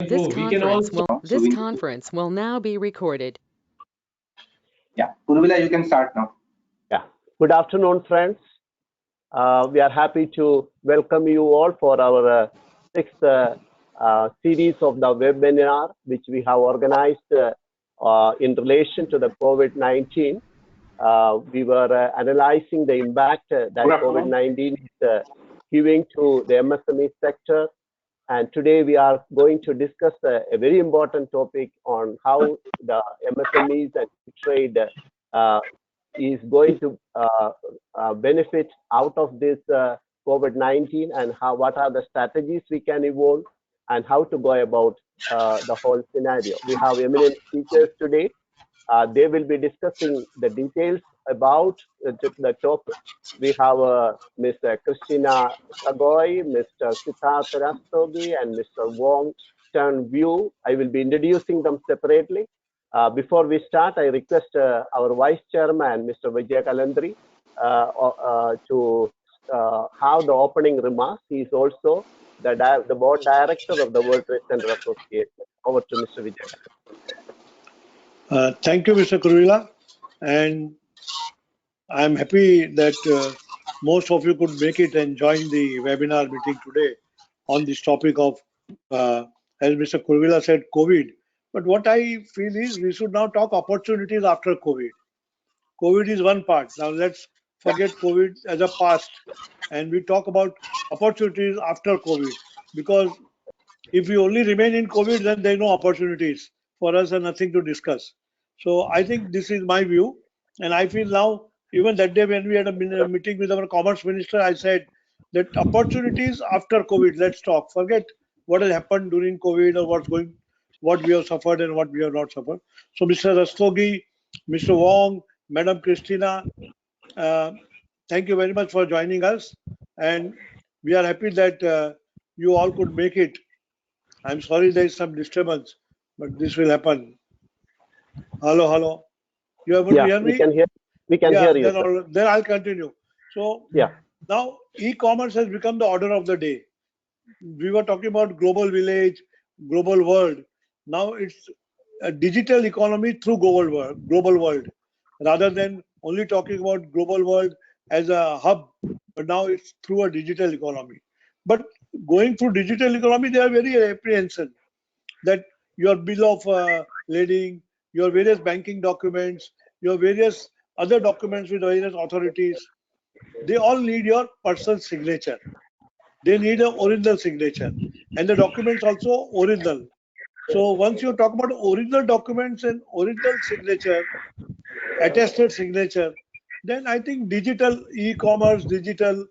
This we can also conference will now be recorded. yeah, Purvila, you can start now. Yeah. Good afternoon, friends. We are happy to welcome you all for our sixth series of the webinar, which we have organized in relation to the COVID-19. We were analyzing the impact that COVID-19 is giving to the MSME sector. And today we are going to discuss a very important topic on how the MSMEs and E-Trade is going to benefit out of this COVID-19, and what are the strategies we can evolve and how to go about the whole scenario. We have eminent speakers today. They will be discussing the details about the topic. We have Ms. Christina Sagoy, Mr. Siddharth Rastogi, and Mr. Wong Chan View. I will be introducing them separately. Before we start, I request our Vice Chairman, Mr. Vijay Kalandri, to have the opening remarks. He is also the Board Director of the World Trade Center Association. Over to Mr. Vijay. Thank you, Mr. Kurvila, and I'm happy that most of you could make it and join the webinar meeting today on this topic of, as Mr. Kurvila said, COVID. But what I feel is we should now talk opportunities after COVID. COVID is one part. Now let's forget COVID as a past and we talk about opportunities after COVID. Because if we only remain in COVID, then there are no opportunities for us and nothing to discuss. So I think this is my view. And I feel now, even that day when we had a meeting with our Commerce Minister, I said that opportunities after COVID, let's talk. Forget what has happened during COVID or what we have suffered and what we have not suffered. So Mr. Rastogi, Mr. Wong, Madam Christina, thank you very much for joining us. And we are happy that you all could make it. I'm sorry there is some disturbance, but this will happen. Hello, hello. You able to hear me? We can hear you. Then I'll continue. So now e-commerce has become the order of the day. We were talking about global village, global world. Now it's a digital economy through global world, rather than only talking about global world as a hub, but now it's through a digital economy. But going through digital economy, they are very apprehensive that your bill of lading, your various banking documents, your various other documents with various authorities, they all need your personal signature. They need an original signature, and the documents also original. So once you talk about original documents and original signature, attested signature, then I think digital e-commerce, digital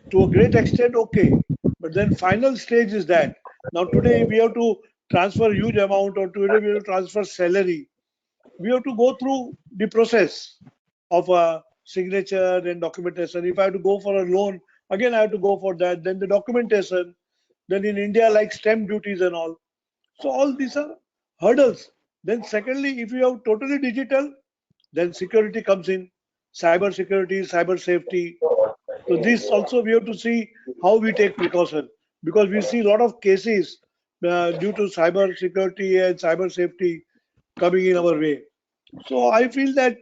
to a great extent, okay. But then final stage is that now today we have to transfer huge amount, or today we have to transfer salary. We have to go through the process of a signature and documentation. If I have to go for a loan, again I have to go for that. Then the documentation. Then in India, like stamp duties and all. So all these are hurdles. Then secondly, if you have totally digital, then security comes in, cyber security, cyber safety. So this also we have to see how we take precaution, because we see a lot of cases due to cyber security and cyber safety coming in our way. So I feel that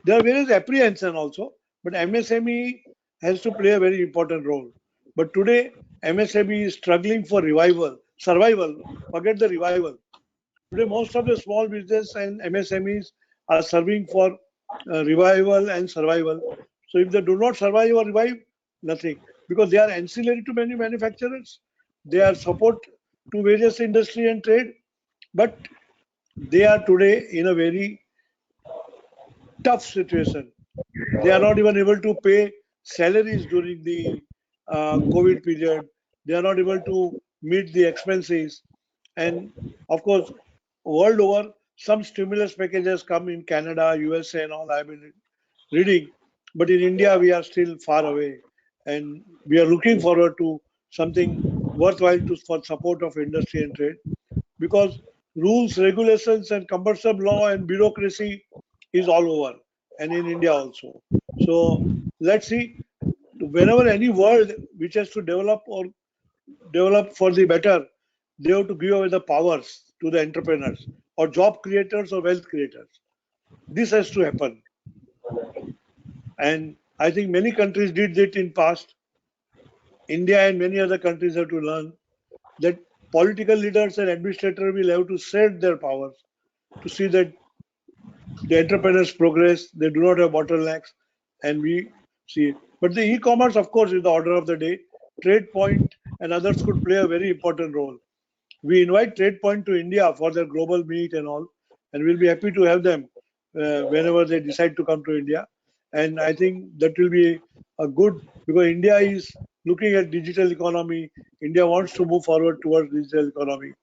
there are various apprehension also, but MSME has to play a very important role. But today MSME is struggling for survival, forget the revival. Today most of the small business and MSMEs are serving for revival and survival. So if they do not survive or revive, nothing, because they are ancillary to many manufacturers. They are support to various industry and trade, but they are today in a very tough situation. They are not even able to pay salaries during the COVID period. They are not able to meet the expenses. And of course, world over, some stimulus packages come in Canada, USA and all I've been reading. But in India, we are still far away. And we are looking forward to something worthwhile for support of industry and trade. Because rules, regulations and cumbersome law and bureaucracy is all over, and in India also. So let's see, whenever any world which has to develop or develop for the better, they have to give away the powers to the entrepreneurs or job creators or wealth creators. This has to happen. And I think many countries did it in past. India and many other countries have to learn that political leaders and administrators will have to set their powers to see that the entrepreneurs progress, they do not have bottlenecks, and we see. But the e-commerce, of course, is the order of the day. TradePoint and others could play a very important role. We invite TradePoint to India for their global meet and all, and we'll be happy to have them whenever they decide to come to India. And I think that will be a good, because India is looking at digital economy. India wants to move forward towards digital economy,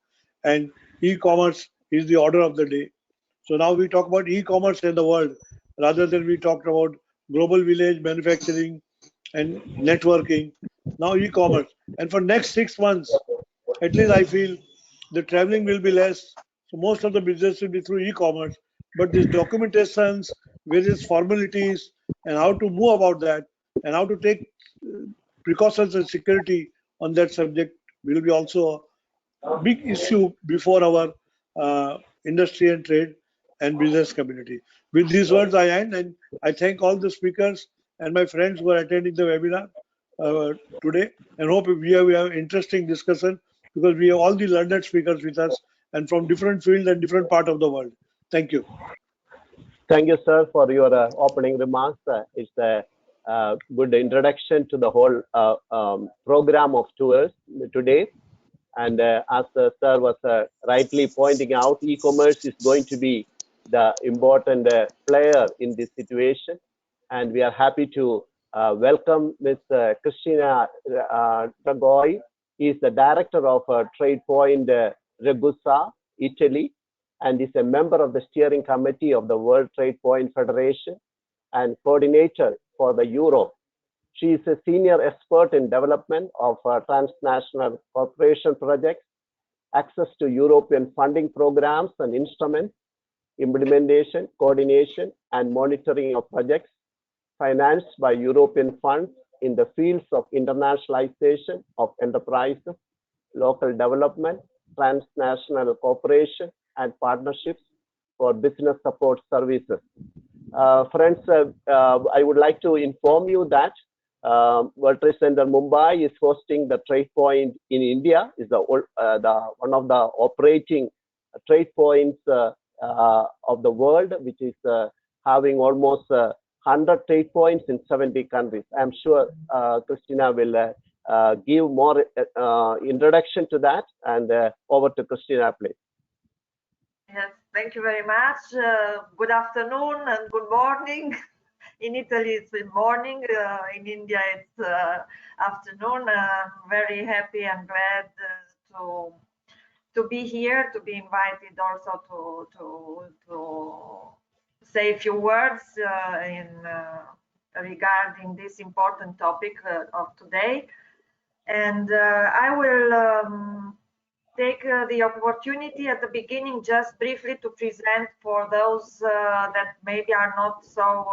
and e-commerce is the order of the day. So now we talk about e-commerce in the world rather than we talked about global village manufacturing and networking. Now e-commerce, and for next 6 months, at least I feel the traveling will be less. So most of the business will be through e-commerce. But these documentations, various formalities, and how to move about that, and how to take precautions and security on that subject will be also a big issue before our industry and trade and business community. With these words, I end, and I thank all the speakers and my friends who are attending the webinar today, and hope we have interesting discussion, because we have all the learned speakers with us and from different fields and different part of the world. Thank you. Thank you, sir, for your opening remarks. It's a good introduction to the whole program of tours today. And as the sir was rightly pointing out, e-commerce is going to be the important player in this situation. And we are happy to welcome Ms. Christina Tragoy. He is the director of TradePoint Ragusa, Italy, and is a member of the steering committee of the World TradePoint Federation and coordinator for the Europe. She is a senior expert in development of transnational cooperation projects, access to European funding programs and instruments, implementation, coordination, and monitoring of projects financed by European funds in the fields of internationalization of enterprises, local development, transnational cooperation, and partnerships for business support services. Friends, I would like to inform you that World Trade Center Mumbai is hosting the TradePoint in India. Is one of the operating trade points of the world, which is having almost 100 trade points in 70 countries. I'm sure Christina will give more introduction to that, and over to Christina, please. Yes, thank you very much. Good afternoon and good morning. In Italy, it's morning. In India, it's afternoon. I'm very happy and glad to be here, to be invited also to say a few words regarding this important topic of today. And I will take the opportunity at the beginning just briefly to present for those that maybe are not so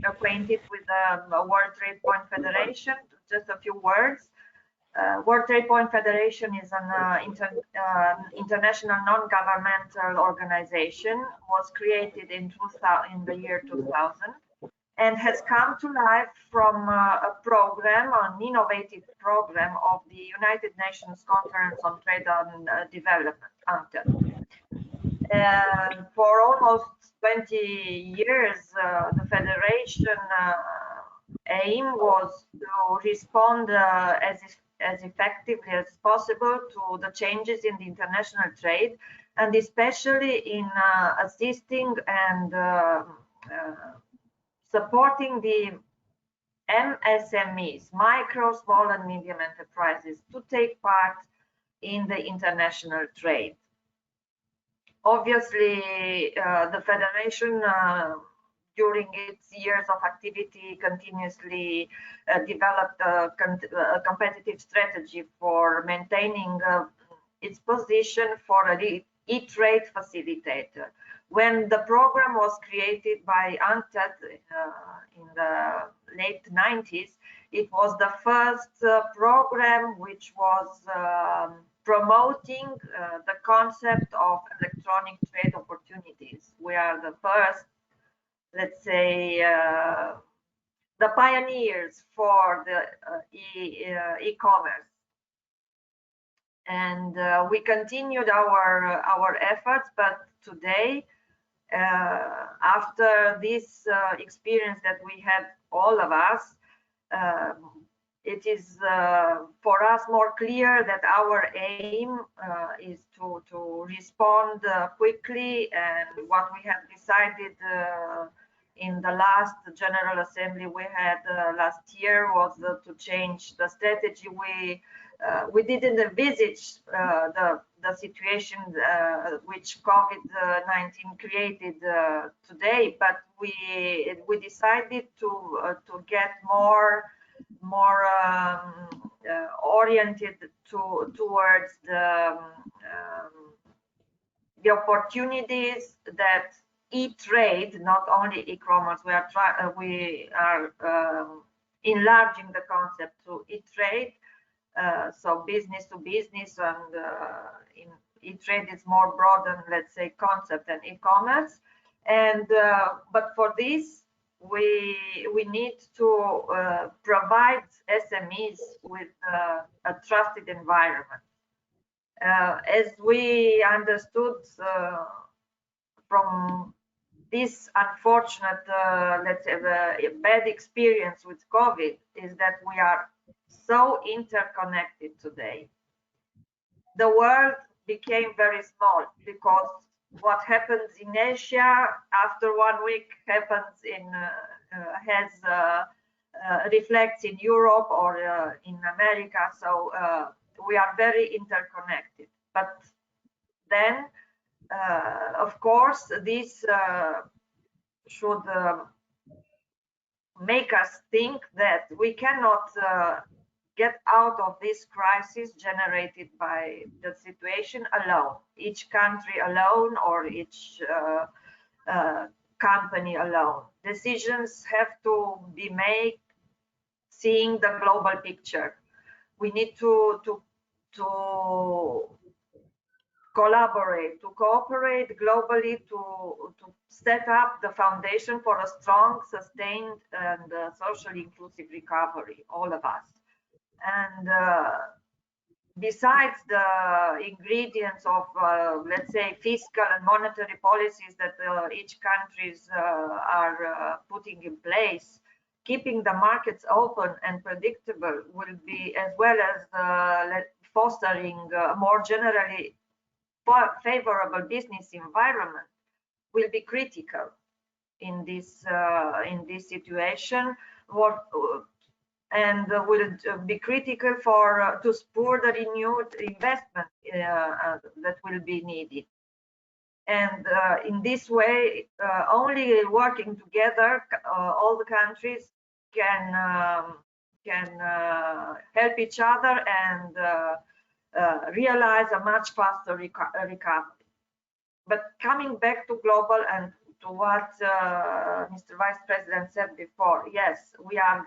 acquainted with the World TradePoint Federation, just a few words. World TradePoint Federation is an international non-governmental organization, was created in the year 2000, and has come to life from a program, an innovative program of the United Nations Conference on Trade and Development, UNCTAD. And for almost 20 years, the Federation aim was to respond as effectively as possible to the changes in the international trade, and especially in assisting and supporting the MSMEs, micro, small and medium enterprises, to take part in the international trade. Obviously, the Federation, during its years of activity, continuously developed a competitive strategy for maintaining its position for an E-Trade facilitator. When the program was created by UNCTAD in the late 90s, it was the first program which was promoting the concept of electronic trade opportunities. We are the first, let's say, the pioneers for the e-commerce. And we continued our efforts, but today, after this experience that we had, all of us, it is for us more clear that our aim is to respond quickly, and what we have decided in the last General Assembly we had last year was to change the strategy. We didn't envisage the situation which COVID-19 created today, but we decided to get more oriented towards the opportunities that e-trade, not only e-commerce. We are enlarging the concept to e-trade. So business to business, and in e-trade is more broad than, let's say, concept and e-commerce. And but for this, we need to provide SMEs with a trusted environment. As we understood from this unfortunate, let's say, bad experience with COVID, is that we are so interconnected today. The world became very small, because what happens in Asia after 1 week happens in reflects in Europe or in America. So we are very interconnected. But then, of course, this should make us think that we cannot get out of this crisis generated by the situation alone, each country alone, or each company alone. Decisions have to be made seeing the global picture. We need to collaborate, to cooperate globally, to set up the foundation for a strong, sustained, and socially inclusive recovery, all of us. And besides the ingredients of, let's say, fiscal and monetary policies that each countries are putting in place, keeping the markets open and predictable will be, as well as fostering more generally favorable business environment, will be critical in this situation. And will be critical for to spur the renewed investment that will be needed. And in this way, only working together, all the countries can help each other and realize a much faster recovery. But coming back to global and to what Mr. Vice President said before, yes, we are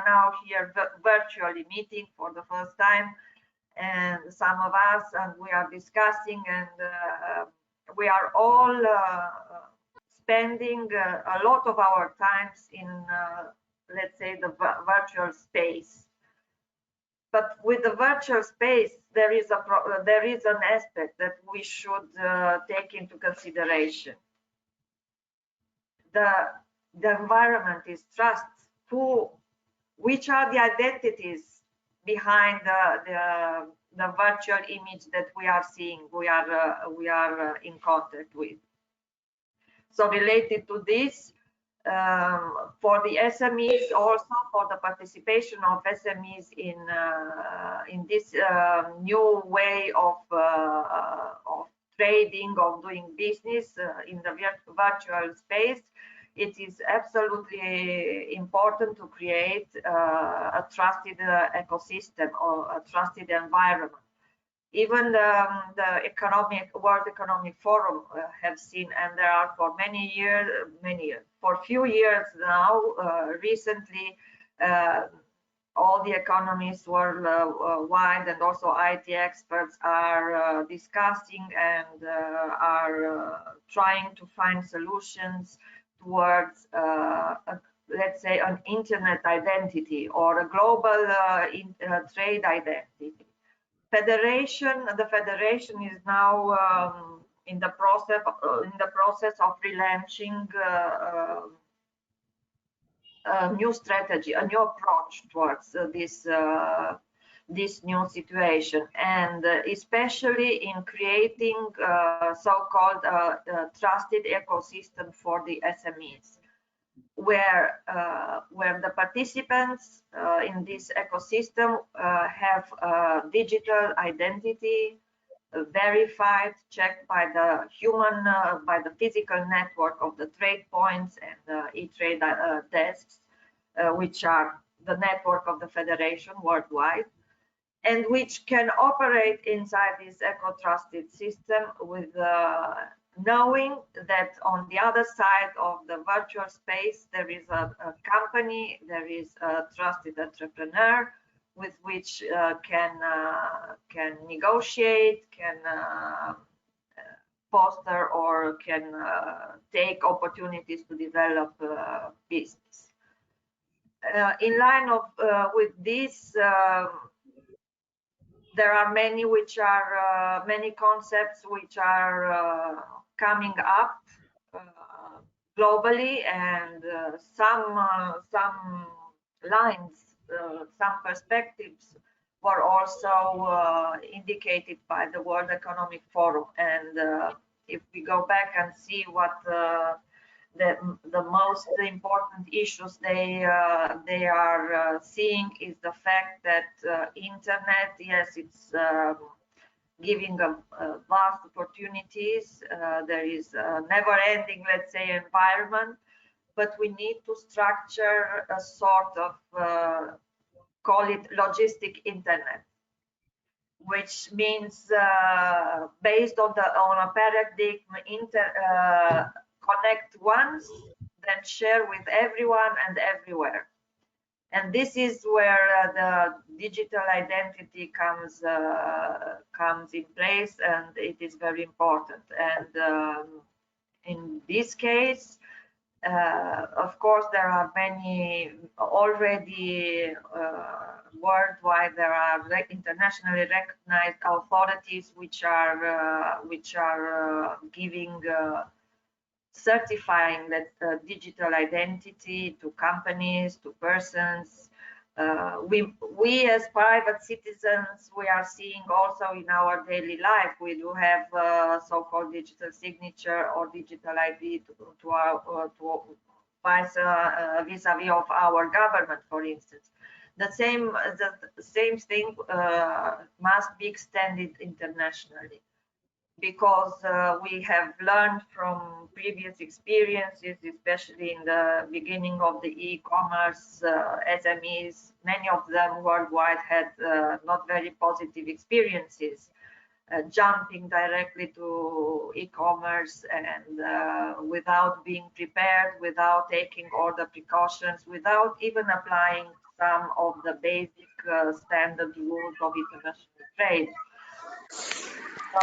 now here virtually meeting for the first time, and some of us, and we are discussing, and we are all spending a lot of our times in, let's say, the virtual space. But with the virtual space, there is an aspect that we should take into consideration. The environment is trust. Which are the identities behind the virtual image that we are seeing, we are in contact with? So related to this, for the SMEs, also for the participation of SMEs in this new way of trading, of doing business in the virtual space, it is absolutely important to create a trusted ecosystem or a trusted environment. Even the World Economic Forum have seen, and there are for many years, for a few years now, recently, all the economists worldwide and also IT experts are discussing and are trying to find solutions towards, let's say, an internet identity or a global trade identity. The federation is now in the process of relaunching a new strategy, a new approach towards this new situation, and especially in creating so-called trusted ecosystem for the SMEs, where the participants in this ecosystem have a digital identity verified, checked by the human, by the physical network of the trade points and E-Trade desks, which are the network of the federation worldwide, and which can operate inside this eco-trusted system with knowing that on the other side of the virtual space there is a company, there is a trusted entrepreneur with which can negotiate, can foster or can take opportunities to develop business. In line with this, there are many many concepts which are coming up globally, and some lines, some perspectives were also indicated by the World Economic Forum. And if we go back and see what the most important issues they are seeing is the fact that internet, yes, it's giving vast opportunities. There is a never-ending, let's say, environment, but we need to structure a sort of call it logistic internet, which means based on a paradigm connect once, then share with everyone and everywhere. And this is where the digital identity comes in place, and it is very important. And in this case, of course, there are many already worldwide. There are internationally recognized authorities which are giving certifying that digital identity to companies, to persons. We as private citizens, we are seeing also in our daily life, we do have so-called digital signature or digital ID vis-a-vis of our government, for instance. The same thing must be extended internationally, because we have learned from previous experiences, especially in the beginning of the e-commerce SMEs. Many of them worldwide had not very positive experiences jumping directly to e-commerce, and without being prepared, without taking all the precautions, without even applying some of the basic standard rules of international trade. So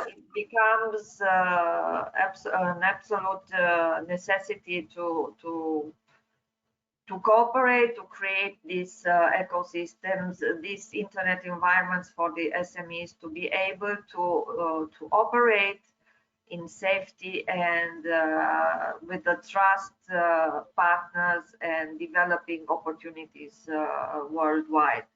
it becomes an absolute necessity to cooperate, to create these ecosystems, these internet environments for the SMEs to be able to operate in safety and with the trust partners and developing opportunities worldwide.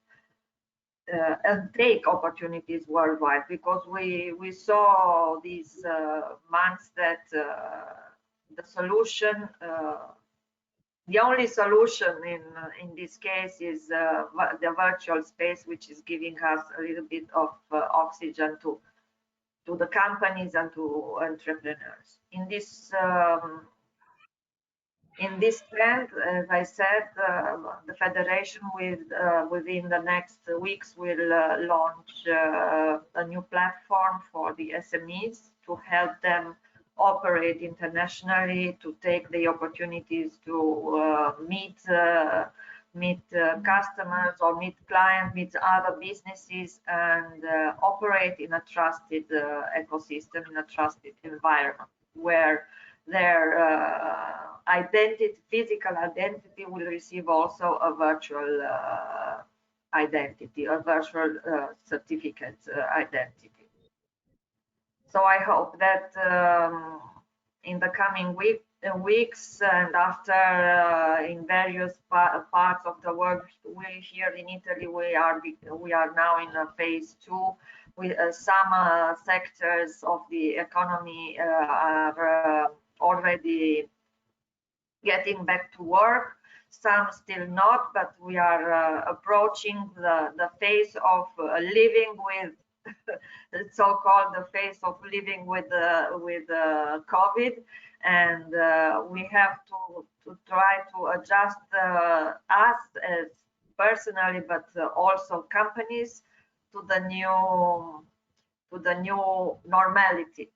And take opportunities worldwide, because we saw these months that the solution, the only solution in this case is the virtual space, which is giving us a little bit of oxygen to the companies and to entrepreneurs. In this trend, as I said, the federation within the next weeks will launch a new platform for the SMEs to help them operate internationally, to take the opportunities to meet meet customers or meet clients, meet other businesses, and operate in a trusted ecosystem, in a trusted environment where their identity, physical identity, will receive also a virtual identity, a virtual certificate identity. So I hope that in the coming weeks and after in various parts of the world, we here in Italy, we are now in a phase 2 with some sectors of the economy are already getting back to work, some still not, but we are approaching the phase of living with so-called the phase of living with COVID, and we have to try to adjust us as personally, but also companies to the new normality,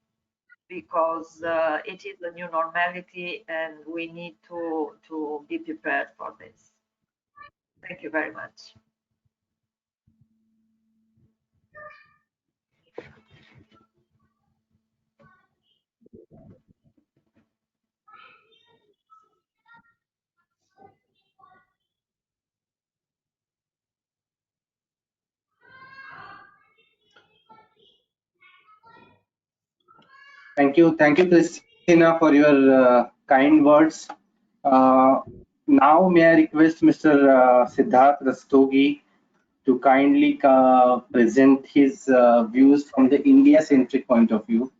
because it is the new normality and we need to be prepared for this. Thank you very much. Thank you, Christina, for your kind words. Now, may I request Mr. Siddharth Rastogi to kindly present his views from the India-centric point of view.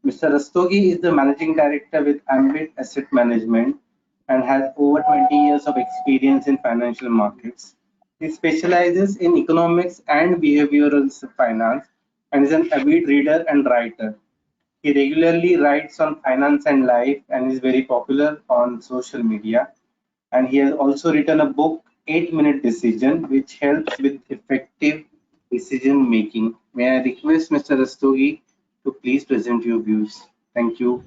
Mr. Rastogi is the managing director with Ambit Asset Management and has over 20 years of experience in financial markets. He specializes in economics and behavioral finance and is an avid reader and writer. He regularly writes on finance and life and is very popular on social media. And he has also written a book, 8-Minute Decision, which helps with effective decision making. May I request Mr. Rastogi to please present your views? Thank you.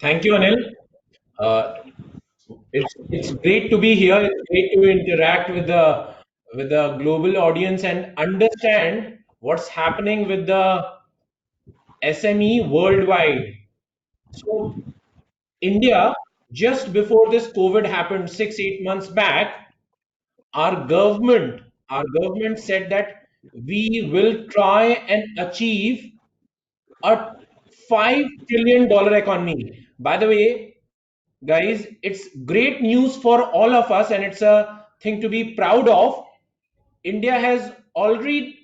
Thank you, Anil. Uh, it's great to be here. It's great to interact with the global audience and understand what's happening with the SME worldwide. So, India, just before this COVID happened 6-8 months back, our government said that we will try and achieve a $5 trillion economy. By the way, guys, it's great news for all of us, and it's a thing to be proud of. India has already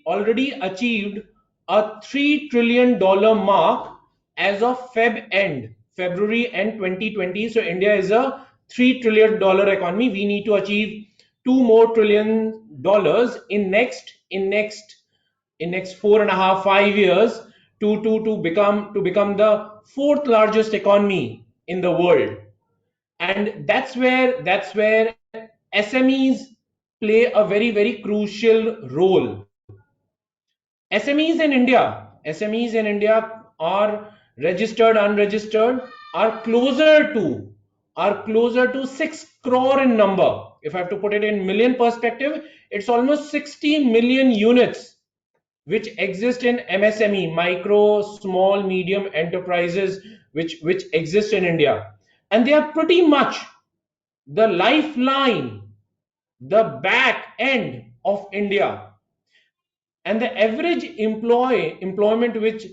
achieved a $3 trillion mark as of February end 2020. So India is a $3 trillion economy. We need to achieve $2 more trillion in next 4.5 5 years to become the fourth largest economy in the world. And that's where SMEs play a very crucial role. SMEs in India are registered, unregistered, are closer to 6 crore in number. If I have to put it in million perspective, it's almost 60 million units which exist in MSME, micro, small, medium enterprises, which exist in India. And they are pretty much the lifeline, the back end of India. And the average employment which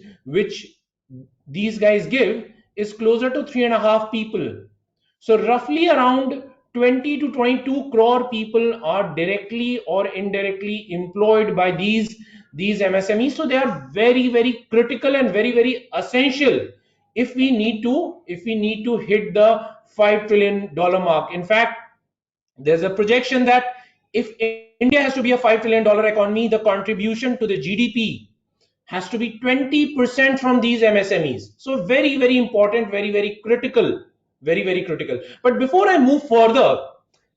these guys give is closer to 3.5 people. So roughly around 20 to 22 crore people are directly or indirectly employed by these MSMEs. So they are very critical and very essential if we need to hit the $5 trillion mark. In fact, there's a projection that if India has to be a $5 trillion economy, the contribution to the GDP has to be 20% from these MSMEs. So very important, very critical, very critical. But before I move further,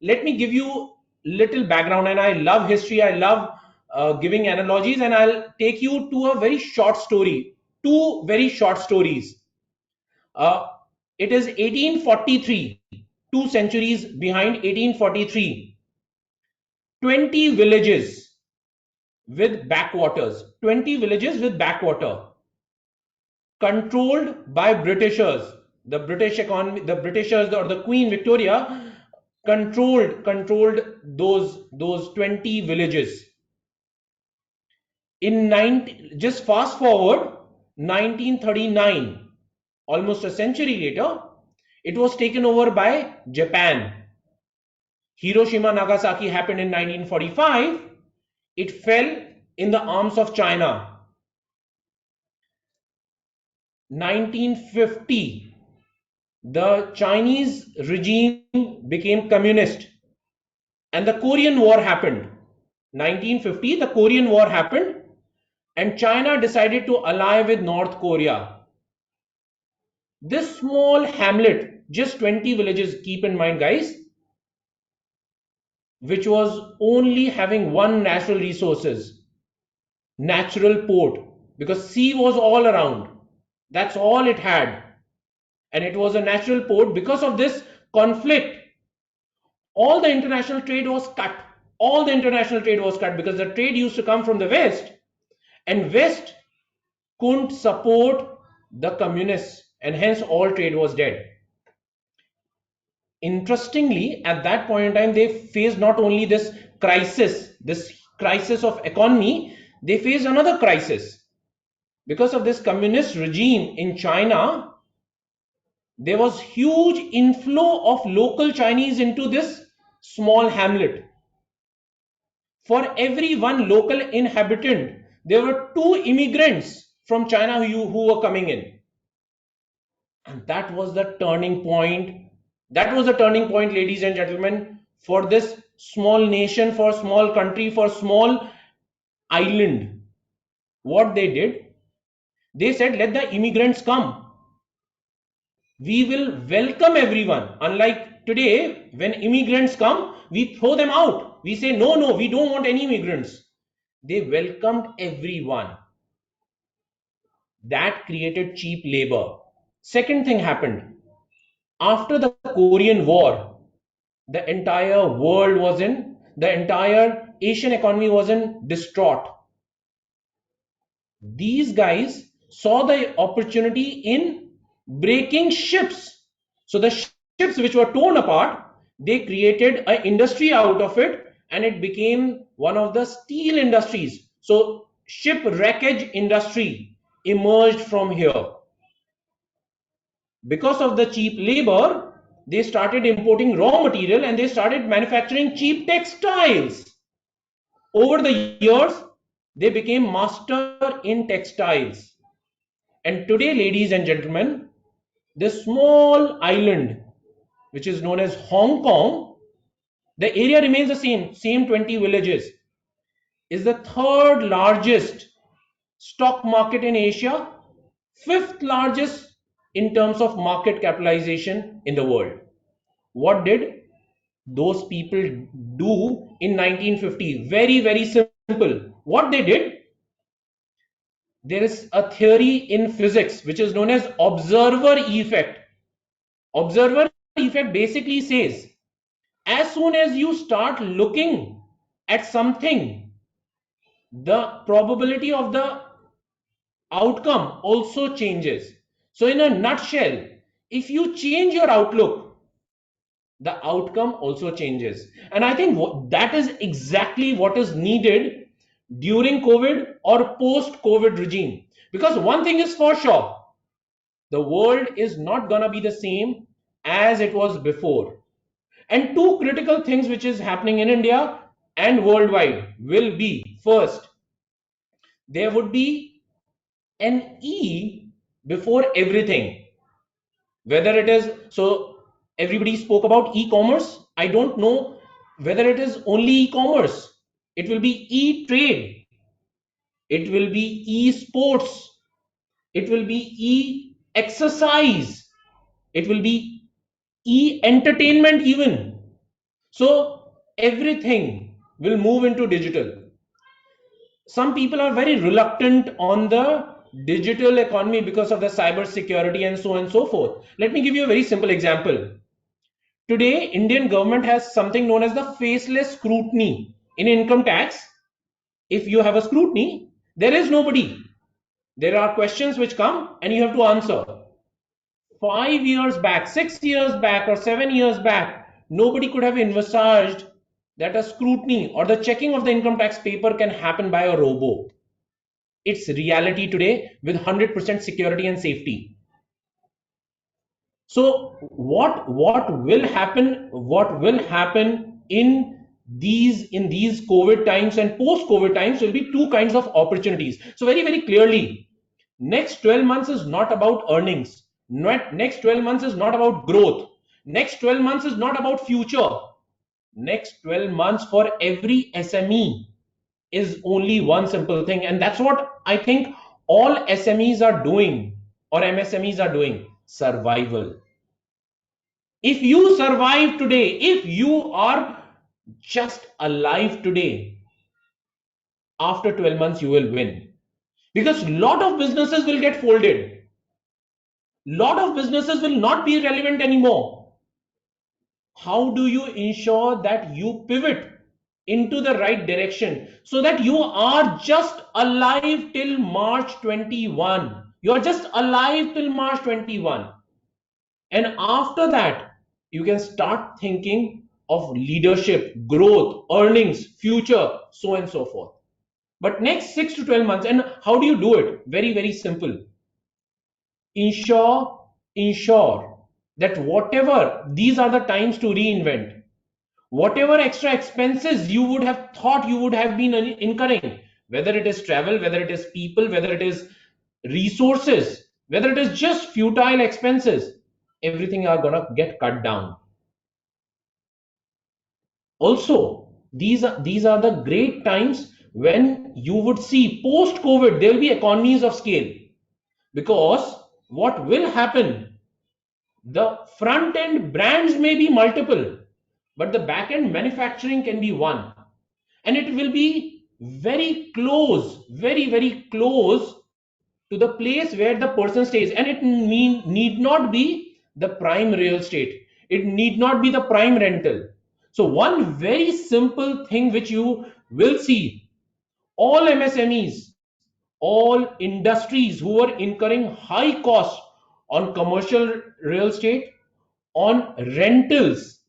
let me give you little background. And I love history. I love giving analogies, and I'll take you to a very short story, two very short stories. Uh, it is 1843. 2 centuries behind 1843. 20 villages with backwaters, 20 villages with backwater, controlled by Britishers. The British economy, the Britishers or the Queen Victoria controlled those 20 villages. Just fast forward 1939, almost a century later, it was taken over by Japan. Hiroshima Nagasaki happened in 1945. It fell in the arms of China. 1950, the Chinese regime became communist and the Korean War happened. 1950, the Korean War happened and China decided to ally with North Korea. This small hamlet, just 20 villages, keep in mind guys, which was only having one natural resources, natural port, because sea was all around. That's all it had. And it was a natural port. Because of this conflict, all the international trade was cut. All the international trade was cut because the trade used to come from the West, and West couldn't support the communists, and hence all trade was dead. Interestingly, at that point in time, they faced not only this crisis of economy, they faced another crisis. Because of this communist regime in China, there was huge inflow of local Chinese into this small hamlet. For every one local inhabitant, there were 2 immigrants from China who were coming in. And that was the turning point. That was the turning point, ladies and gentlemen, for this small nation, for small country, for small island. What they did, they said, let the immigrants come. We will welcome everyone. Unlike today, when immigrants come, we throw them out. We say, no, no, we don't want any immigrants. They welcomed everyone. That created cheap labor. Second thing happened. After the Korean War, the entire Asian economy was in distraught. These guys saw the opportunity in breaking ships. So the ships which were torn apart, they created an industry out of it, and it became one of the steel industries. So ship wreckage industry emerged from here. Because of the cheap labor, they started importing raw material and they started manufacturing cheap textiles. Over the years, they became master in textiles. And today, ladies and gentlemen, this small island, which is known as Hong Kong, the area remains the same 20 villages, is the third largest stock market in Asia, fifth largest in terms of market capitalization in the world. What did those people do in 1950? Very, very simple. What they did, there is a theory in physics which is known as observer effect. Observer effect basically says, as soon as you start looking at something, the probability of the outcome also changes. So in a nutshell, if you change your outlook, the outcome also changes. And I think that is exactly what is needed during COVID or post-COVID regime. Because one thing is for sure, the world is not going to be the same as it was before. And two critical things which is happening in India and worldwide will be, first, there would be an E before everything. Whether it is, so everybody spoke about e-commerce. I don't know whether it is only e-commerce. It will be e-trade. It will be e-sports. It will be e-exercise. It will be e-entertainment even. So everything will move into digital. Some people are very reluctant on the digital economy because of the cyber security and so on and so forth. Let me give you a very simple example. Today, Indian government has something known as the faceless scrutiny. In income tax, if you have a scrutiny, there is nobody. There are questions which come and you have to answer. 5 years back, 6 years back, or 7 years back, nobody could have envisaged that a scrutiny or the checking of the income tax paper can happen by a robo. It's reality today with 100% security and safety. So what will happen? What will happen in these COVID times and post COVID times will be two kinds of opportunities. So very clearly, next 12 months is not about earnings. Next 12 months is not about growth. Next 12 months is not about future. Next 12 months for every SME is only one simple thing, and that's what I think all SMEs are doing or MSMEs are doing: survival. If you survive today, if you are just alive today, after 12 months you will win, because a lot of businesses will get folded, lot of businesses will not be relevant anymore. How do you ensure that you pivot into the right direction so that you are just alive till March 21? You are just alive till March 21. And after that, you can start thinking of leadership, growth, earnings, future, so on and so forth. But next 6 to 12 months, and how do you do it? Very simple. Ensure that whatever, these are the times to reinvent. Whatever extra expenses you would have thought you would have been incurring, whether it is travel, whether it is people, whether it is resources, whether it is just futile expenses, everything are gonna get cut down. Also, these are the great times when you would see post COVID there will be economies of scale, because what will happen, the front end brands may be multiple, but the back end manufacturing can be one, and it will be very close, very close to the place where the person stays, and it need not be the prime real estate, it need not be the prime rental. So one very simple thing which you will see, all MSMEs, all industries who are incurring high costs on commercial real estate, on rentals,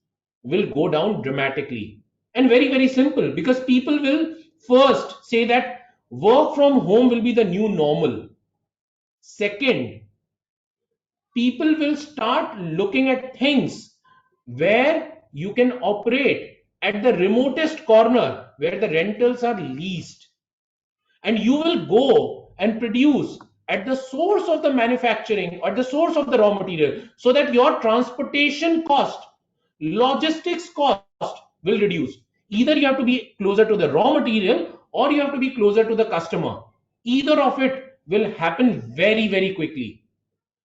will go down dramatically. And very simple, because people will first say that work from home will be the new normal. Second, people will start looking at things where you can operate at the remotest corner where the rentals are least, and you will go and produce at the source of the manufacturing or the source of the raw material, so that your transportation cost, logistics cost will reduce. Either you have to be closer to the raw material or you have to be closer to the customer. Either of it will happen very quickly,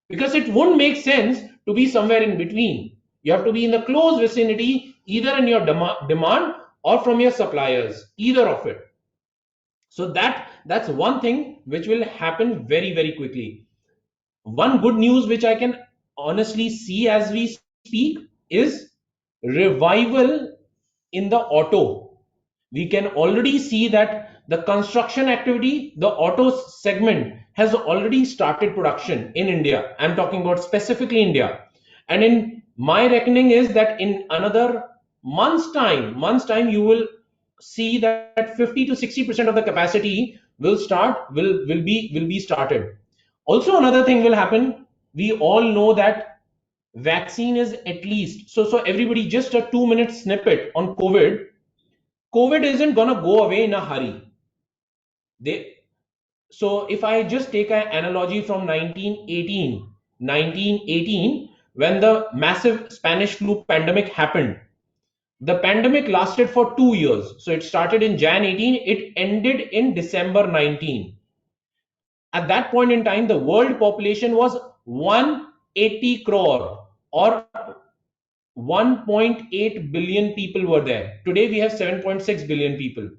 because it won't make sense to be somewhere in between. You have to be in the close vicinity, either in your demand or from your suppliers, either of it. So that's one thing which will happen very quickly. One good news which I can honestly see as we speak is revival in the auto. We can already see that the construction activity, the auto segment, has already started production in India. I'm talking about specifically India. And in my reckoning is that in another month's time, you will see that 50 to 60% of the capacity will be started. Also, another thing will happen. We all know that vaccine is at least, so everybody, just a 2-minute snippet on COVID isn't gonna go away in a hurry. So if I just take an analogy from 1918, when the massive Spanish flu pandemic happened, the pandemic lasted for 2 years. So it started in Jan 18, it ended in December 19. At that point in time, the world population was 180 crore, or 1.8 billion people were there. Today we have 7.6 billion people.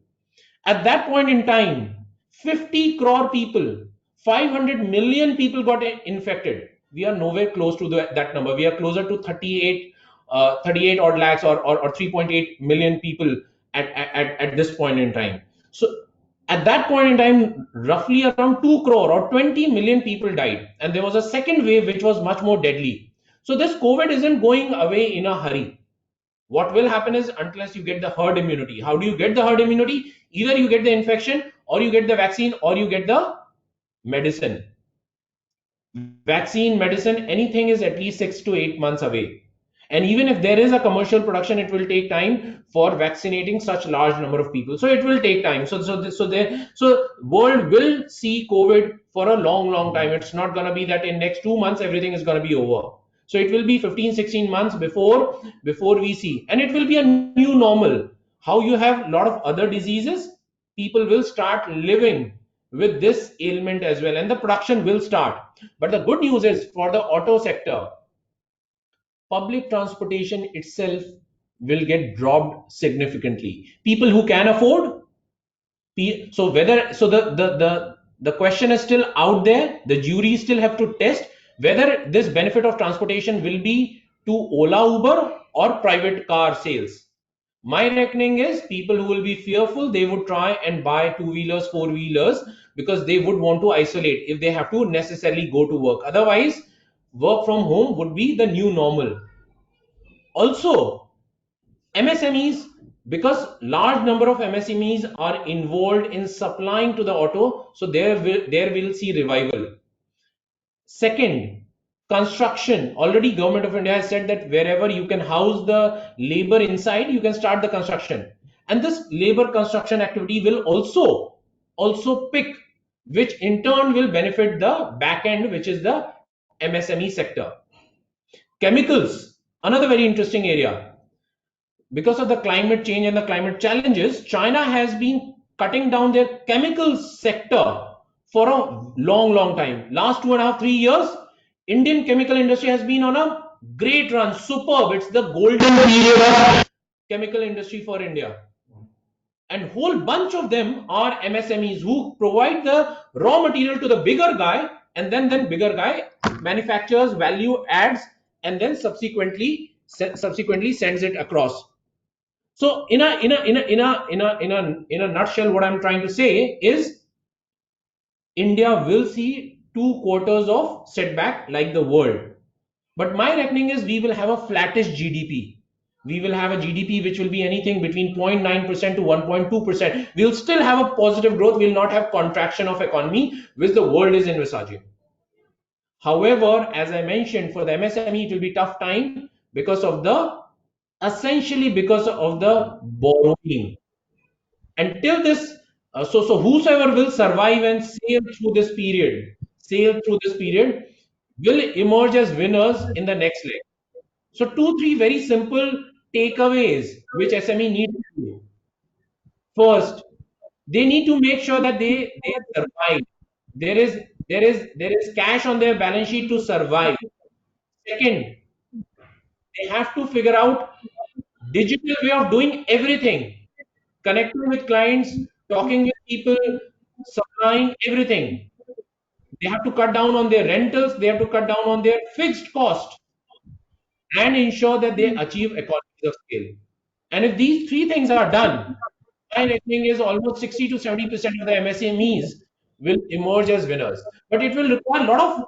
At that point in time, 50 crore people, 500 million people got infected. We are nowhere close to that number. We are closer to 38 38 odd lakhs or 3.8 million people at this point in time. So at that point in time, roughly around 2 crore or 20 million people died. And there was a second wave which was much more deadly. So this COVID isn't going away in a hurry. What will happen is, unless you get the herd immunity. How do you get the herd immunity? Either you get the infection, or you get the vaccine, or you get the medicine. Vaccine, medicine, anything is at least 6 to 8 months away. And even if there is a commercial production, it will take time for vaccinating such large number of people. So it will take time. So world will see COVID for a long time. It's not going to be that in next 2 months everything is going to be over. So it will be 15-16 months before we see, and it will be a new normal. How you have a lot of other diseases, people will start living with this ailment as well, and the production will start. But the good news is, for the auto sector, public transportation itself will get dropped significantly. People who can afford, so whether so the question is still out there. The jury still have to test whether this benefit of transportation will be to Ola, Uber, or private car sales. My reckoning is, people who will be fearful, they would try and buy two-wheelers, four-wheelers, because they would want to isolate if they have to necessarily go to work. Otherwise, work from home would be the new normal. Also, MSMEs, because large number of MSMEs are involved in supplying to the auto, so there will see revival. Second, construction. Already Government of India has said that wherever you can house the labor inside, you can start the construction. And this labor construction activity will also pick, which in turn will benefit the back end, which is the MSME sector. Chemicals, another very interesting area. Because of the climate change and the climate challenges, China has been cutting down their chemicals sector for a long time. Last 2.5-3 years, Indian chemical industry has been on a great run, superb. It's the golden period of chemical industry for India. And whole bunch of them are MSMEs who provide the raw material to the bigger guy, and then bigger guy manufactures, value adds, and then subsequently sends it across. So in a nutshell, what I'm trying to say is, India will see 2 quarters of setback like the world. But my reckoning is, we will have a flattish GDP. We will have a GDP which will be anything between 0.9% to 1.2%. We'll still have a positive growth. We'll not have contraction of economy, which the world is envisaging. However, as I mentioned, for the MSME, it will be tough time because of the borrowing. Until this, so whosoever will survive and sail through this period, will emerge as winners in the next leg. So 2-3 very simple takeaways which SME need to do. First, they need to make sure that they survive. There is cash on their balance sheet to survive. Second, they have to figure out digital way of doing everything, connecting with clients, talking with people, supplying everything. They have to cut down on their rentals, they have to cut down on their fixed cost, and ensure that they achieve economies of scale. And if these three things are done, my reckoning is almost 60 to 70% of the MSMEs will emerge as winners. But it will require a lot of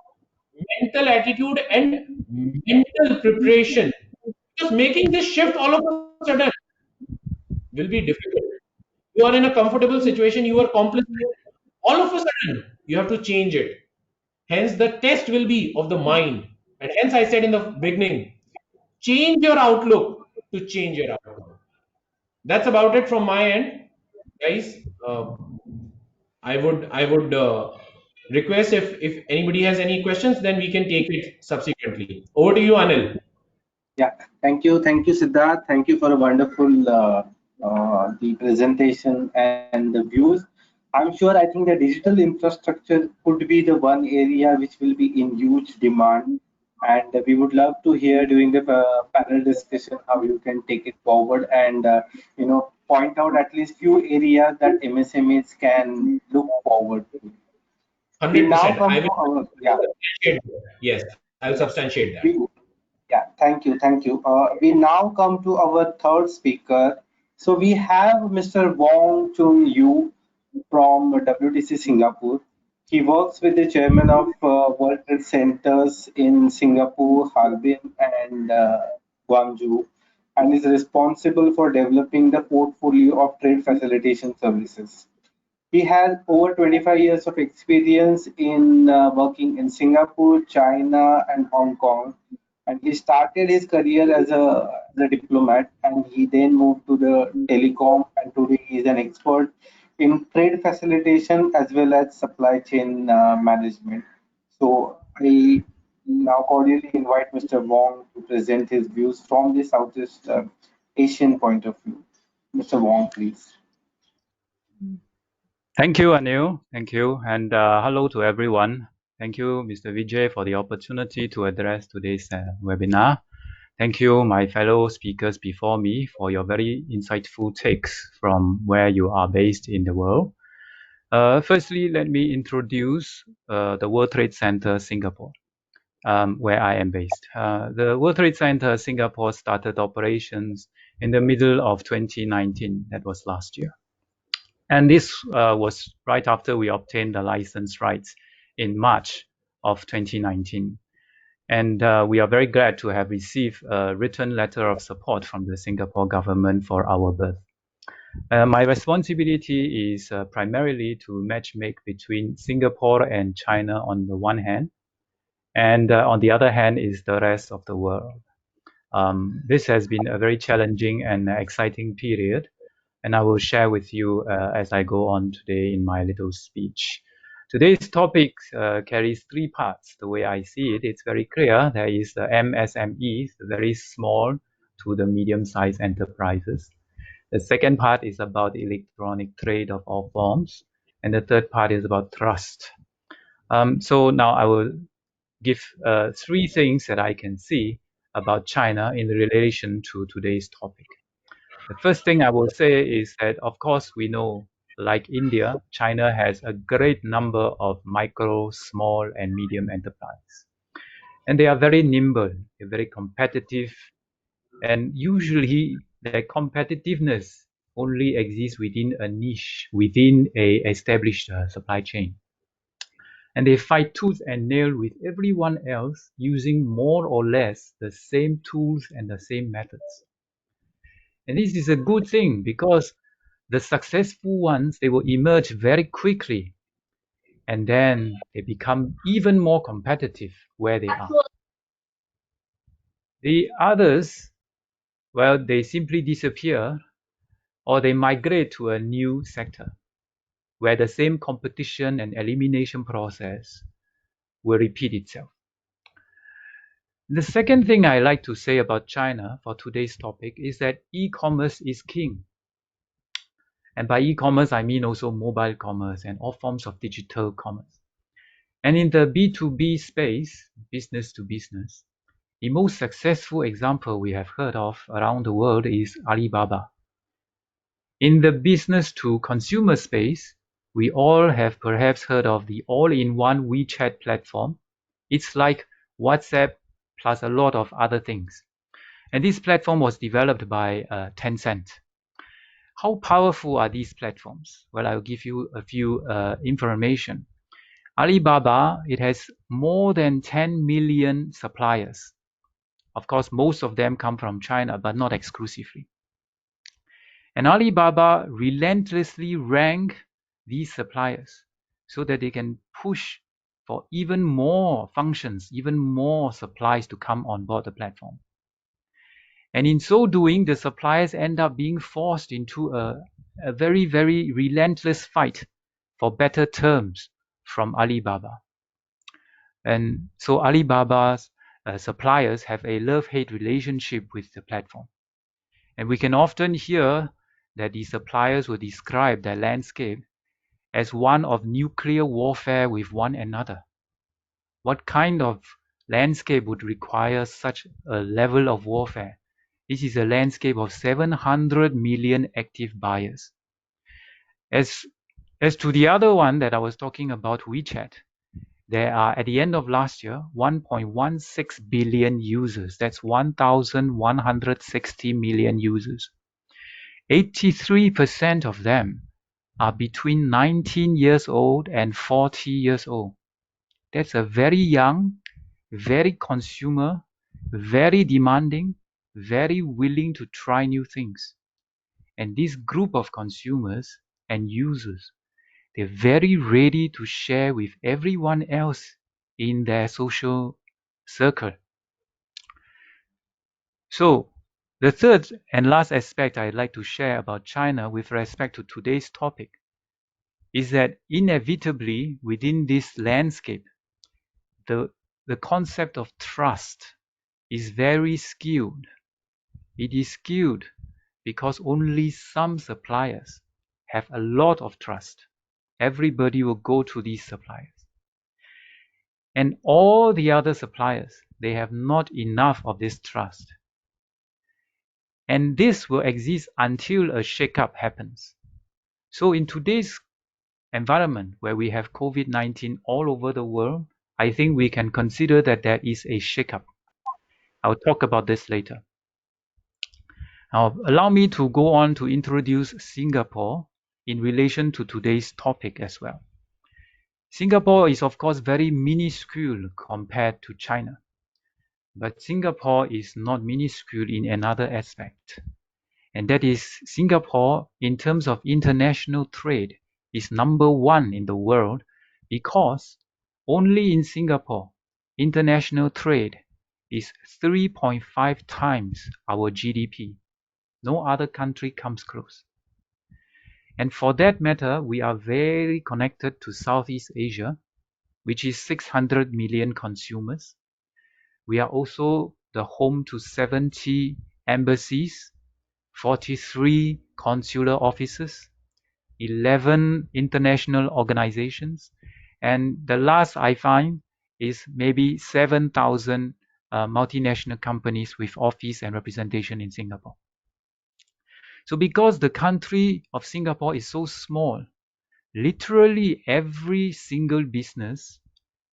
mental attitude and mental preparation, because making this shift all of a sudden will be difficult. You are in a comfortable situation, you are complicit. All of a sudden, you have to change it. Hence, the test will be of the mind. And hence, I said in the beginning, change your outlook to change your outcome. That's about it from my end, guys. I would request, if anybody has any questions, then we can take it subsequently. Over to you, Anil. Yeah, thank you, Siddharth. Thank you for a wonderful the presentation and the views. I'm sure, I think the digital infrastructure could be the one area which will be in huge demand, and we would love to hear during the panel discussion how you can take it forward and point out at least few areas that MSMEs can look forward to. 100%. I will, Yes, I'll substantiate that. Yeah, Thank you, thank you. We now come to our third speaker. So we have Mr. Wong Chun Yu from WTC Singapore. He works with the chairman of World Trade Centers in Singapore, Harbin, and Guangzhou, and is responsible for developing the portfolio of trade facilitation services. He has over 25 years of experience in working in Singapore, China, and Hong Kong. And he started his career as a diplomat, and he then moved to the telecom. And today he is an expert in trade facilitation as well as supply chain management. So I now cordially invite Mr. Wong to present his views from the Southeast Asian point of view. Mr. Wong, please. Thank you, Anil. Thank you. And hello to everyone. Thank you, Mr. Vijay, for the opportunity to address today's webinar. Thank you, my fellow speakers before me, for your very insightful takes from where you are based in the world. Firstly, let me introduce the World Trade Center Singapore, where I am based. The World Trade Center Singapore started operations in the middle of 2019. That was last year. And this was right after we obtained the license rights in March of 2019. And we are very glad to have received a written letter of support from the Singapore government for our birth. My responsibility is primarily to matchmake between Singapore and China on the one hand, and on the other hand is the rest of the world. This has been a very challenging and exciting period, and I will share with you as I go on today in my little speech. Today's topic carries three parts. The way I see it, it's very clear. There is the MSMEs, the very small to the medium-sized enterprises. The second part is about electronic trade of all forms. And the third part is about trust. So now I will give three things that I can see about China in relation to today's topic. The first thing I will say is that, of course, we know, like India, China has a great number of micro, small, and medium enterprises. And they are very nimble, they're very competitive, and usually their competitiveness only exists within a niche, within a established supply chain. And they fight tooth and nail with everyone else using more or less the same tools and the same methods. And this is a good thing because the successful ones, they will emerge very quickly, and then they become even more competitive where they are. The others, well, they simply disappear or they migrate to a new sector where the same competition and elimination process will repeat itself. The second thing I like to say about China for today's topic is that e-commerce is king. And by e-commerce, I mean also mobile commerce and all forms of digital commerce. And in the B2B space, business to business, the most successful example we have heard of around the world is Alibaba. In the business to consumer space, we all have perhaps heard of the all-in-one WeChat platform. It's like WhatsApp plus a lot of other things. And this platform was developed by Tencent. How powerful are these platforms? Well, I'll give you a few information. Alibaba, it has more than 10 million suppliers. Of course, most of them come from China, but not exclusively. And Alibaba relentlessly rank these suppliers so that they can push for even more functions, even more supplies to come on board the platform. And in so doing, the suppliers end up being forced into a very, very relentless fight for better terms from Alibaba. And so Alibaba's suppliers have a love-hate relationship with the platform. And we can often hear that the suppliers will describe their landscape as one of nuclear warfare with one another. What kind of landscape would require such a level of warfare? This is a landscape of 700 million active buyers. As to the other one that I was talking about, WeChat, there are, at the end of last year, 1.16 billion users. That's 1,160 million users. 83% of them are between 19 years old and 40 years old. That's a very young, very consumer, very demanding, very willing to try new things. And this group of consumers and users, they're very ready to share with everyone else in their social circle. So, the third and last aspect I'd like to share about China with respect to today's topic is that inevitably within this landscape, the concept of trust is very skewed. It is skewed because only some suppliers have a lot of trust. Everybody will go to these suppliers. And all the other suppliers, they have not enough of this trust. And this will exist until a shakeup happens. So in today's environment where we have COVID-19 all over the world, I think we can consider that there is a shakeup. I'll talk about this later. Now, allow me to go on to introduce Singapore in relation to today's topic as well. Singapore is of course very minuscule compared to China. But Singapore is not minuscule in another aspect. And that is Singapore, in terms of international trade, is number one in the world because only in Singapore, international trade is 3.5 times our GDP. No other country comes close. And for that matter, we are very connected to Southeast Asia, which is 600 million consumers. We are also the home to 70 embassies, 43 consular offices, 11 international organizations, and the last I find is maybe 7,000 multinational companies with office and representation in Singapore. So because the country of Singapore is so small, literally every single business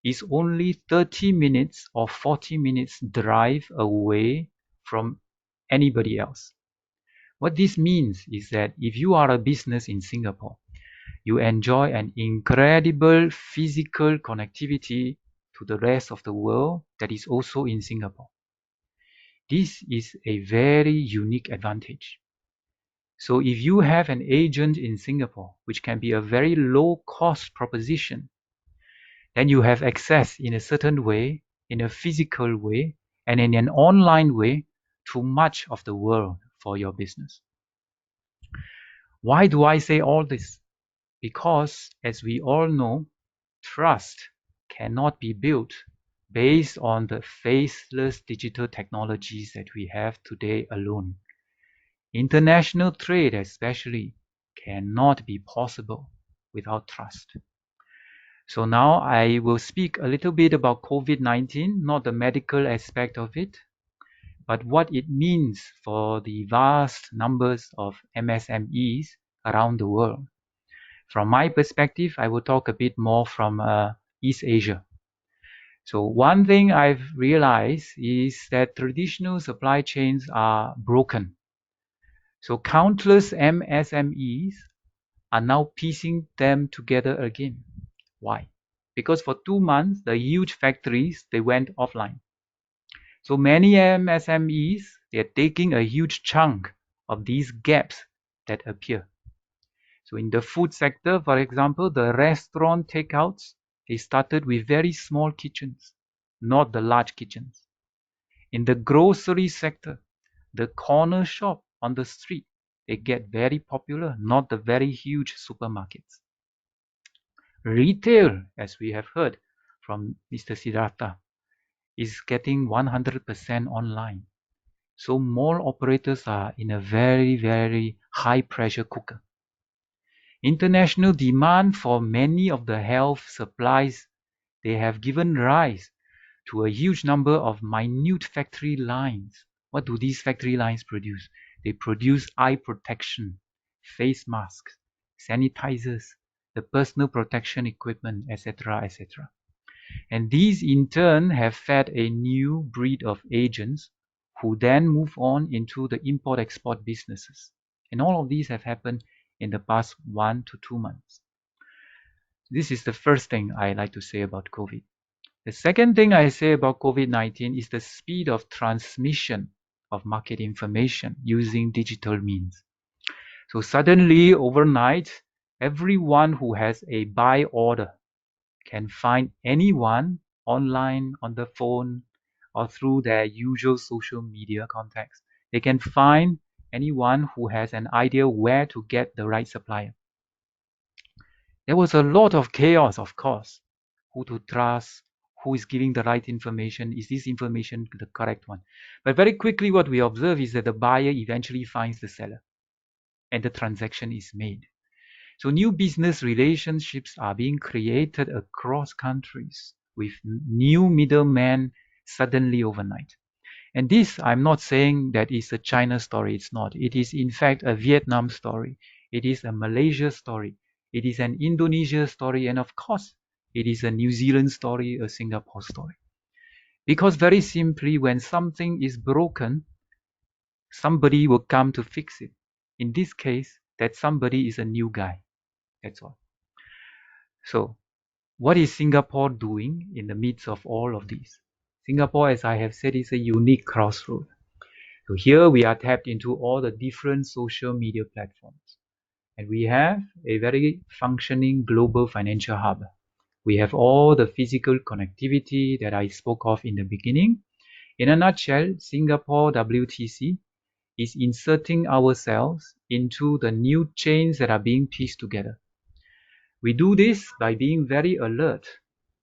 is only 30 minutes or 40 minutes drive away from anybody else. What this means is that if you are a business in Singapore, you enjoy an incredible physical connectivity to the rest of the world that is also in Singapore. This is a very unique advantage. So if you have an agent in Singapore, which can be a very low cost proposition, then you have access in a certain way, in a physical way, and in an online way to much of the world for your business. Why do I say all this? Because, as we all know, trust cannot be built based on the faceless digital technologies that we have today alone. International trade especially cannot be possible without trust. So now I will speak a little bit about COVID-19, not the medical aspect of it, but what it means for the vast numbers of MSMEs around the world. From my perspective, I will talk a bit more from East Asia. So one thing I've realized is that traditional supply chains are broken. So countless MSMEs are now piecing them together again. Why? Because for 2 months, the huge factories, they went offline. So many MSMEs, they're taking a huge chunk of these gaps that appear. So in the food sector, for example, the restaurant takeouts, they started with very small kitchens, not the large kitchens. In the grocery sector, the corner shop on the street, they get very popular, not the very huge supermarkets. Retail, as we have heard from Mr. Siddhartha, is getting 100% online. So mall operators are in a very, very high pressure cooker. International demand for many of the health supplies, they have given rise to a huge number of minute factory lines. What do these factory lines produce? They produce eye protection, face masks, sanitizers, the personal protection equipment, etc., etc. And these in turn have fed a new breed of agents who then move on into the import-export businesses. And all of these have happened in the past 1 to 2 months. This is the first thing I like to say about COVID. The second thing I say about COVID-19 is the speed of transmission of market information using digital means. So suddenly, overnight, everyone who has a buy order can find anyone online, on the phone, or through their usual social media contacts. They can find anyone who has an idea where to get the right supplier. There was a lot of chaos, of course. Who to trust, who is giving the right information, is this information the correct one? But very quickly what we observe is that the buyer eventually finds the seller and the transaction is made. So new business relationships are being created across countries with new middlemen suddenly overnight. And this, I'm not saying that is a China story. It's not. It is in fact a Vietnam story. It is a Malaysia story. It is an Indonesia story. And of course, it is a New Zealand story, a Singapore story. Because very simply, when something is broken, somebody will come to fix it. In this case, that somebody is a new guy. That's all. So, what is Singapore doing in the midst of all of this? Singapore, as I have said, is a unique crossroad. So here we are tapped into all the different social media platforms. And we have a very functioning global financial hub. We have all the physical connectivity that I spoke of in the beginning. In a nutshell, Singapore WTC is inserting ourselves into the new chains that are being pieced together. We do this by being very alert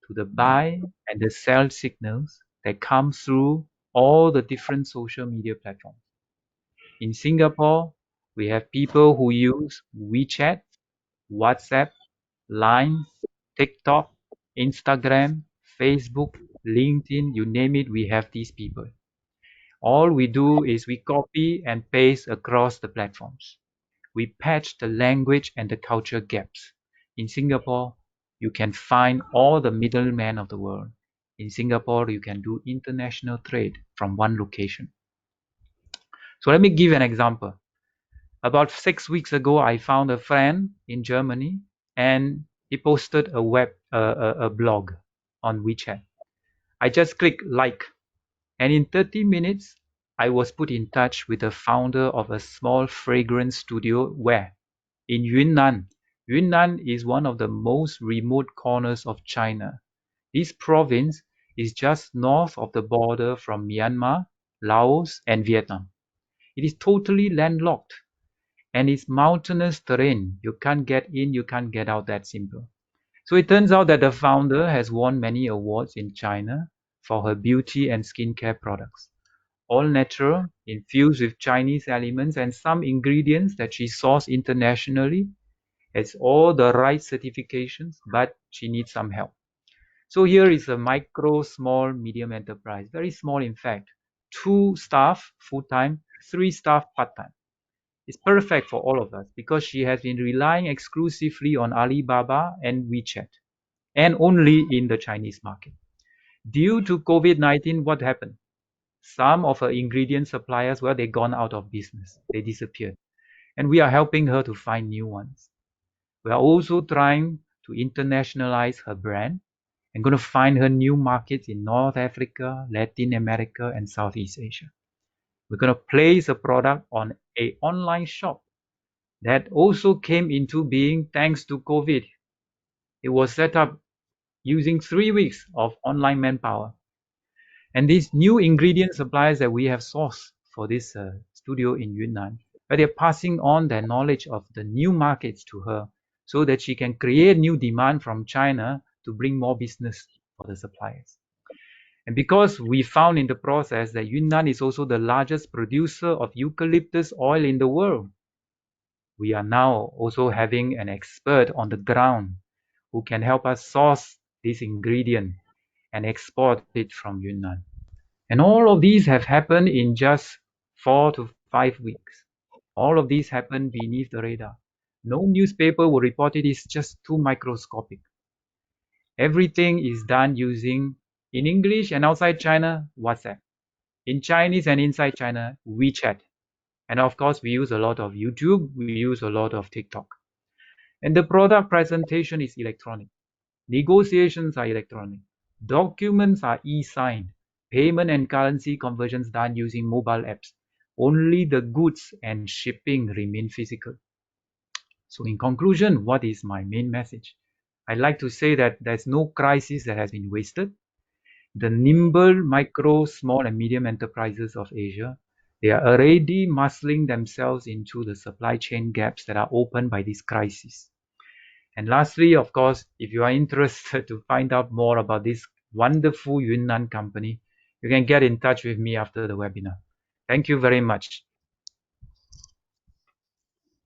to the buy and the sell signals that come through all the different social media platforms. In Singapore, we have people who use WeChat, WhatsApp, Line, TikTok, Instagram, Facebook, LinkedIn, you name it, we have these people. All we do is we copy and paste across the platforms. We patch the language and the culture gaps. In Singapore, you can find all the middlemen of the world. In Singapore, you can do international trade from one location. So let me give an example. About 6 weeks ago, I found a friend in Germany, and he posted a blog on WeChat. I just clicked like, and in 30 minutes, I was put in touch with the founder of a small fragrance studio where? In Yunnan. Yunnan is one of the most remote corners of China. This province is just north of the border from Myanmar, Laos, and Vietnam. It is totally landlocked. And it's mountainous terrain. You can't get in, you can't get out, that simple. So it turns out that the founder has won many awards in China for her beauty and skincare products. All natural, infused with Chinese elements and some ingredients that she sourced internationally. Has all the right certifications, but she needs some help. So here is a micro, small, medium enterprise. Very small, in fact. 2 staff full-time, 3 staff part-time. It's perfect for all of us because she has been relying exclusively on Alibaba and WeChat, and only in the Chinese market. Due to COVID-19, what happened? Some of her ingredient suppliers, well, they gone out of business. They disappeared. And we are helping her to find new ones. We are also trying to internationalize her brand and going to find her new markets in North Africa, Latin America, and Southeast Asia. We're going to place a product on an online shop that also came into being thanks to COVID. It was set up using 3 weeks of online manpower. And these new ingredient suppliers that we have sourced for this studio in Yunnan, but they're passing on their knowledge of the new markets to her so that she can create new demand from China to bring more business for the suppliers. And because we found in the process that Yunnan is also the largest producer of eucalyptus oil in the world, we are now also having an expert on the ground who can help us source this ingredient and export it from Yunnan. And all of these have happened in just 4 to 5 weeks. All of these happened beneath the radar. No newspaper will report it. It's just too microscopic. Everything is done using, in English and outside China, WhatsApp. In Chinese and inside China, WeChat. And of course, we use a lot of YouTube, we use a lot of TikTok. And the product presentation is electronic. Negotiations are electronic. Documents are e-signed. Payment and currency conversions done using mobile apps. Only the goods and shipping remain physical. So in conclusion, what is my main message? I'd like to say that there's no crisis that has been wasted. The nimble micro, small and medium enterprises of Asia, they are already muscling themselves into the supply chain gaps that are opened by this crisis. And lastly, of course, if you are interested to find out more about this wonderful Yunnan company, you can get in touch with me after the webinar. Thank you very much.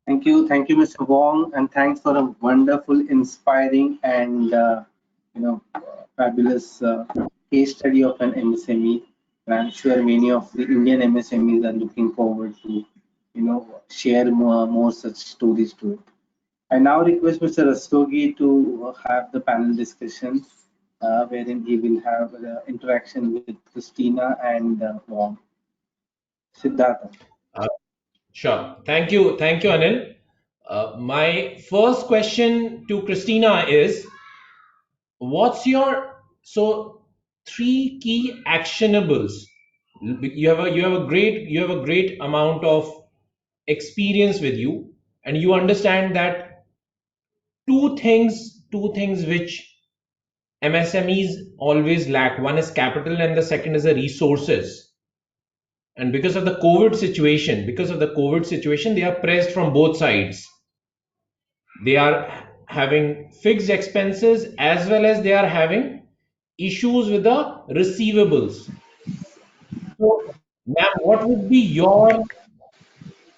Thank you, Mr. Wong, and thanks for a wonderful, inspiring, and fabulous case study of an MSME. And I'm sure many of the Indian MSMEs are looking forward to, share more such stories too. I now request Mr. Rastogi to have the panel discussion, wherein he will have interaction with Christina and Wong. Siddhartha. Sure. Thank you, Anil. My first question to Christina is, what's your three key actionables? You have a great amount of experience with you, and you understand that two things which MSMEs always lack. One is capital, and the second is the resources. And because of the COVID situation, they are pressed from both sides. They are having fixed expenses as well as they are having issues with the receivables. So, ma'am, what would be your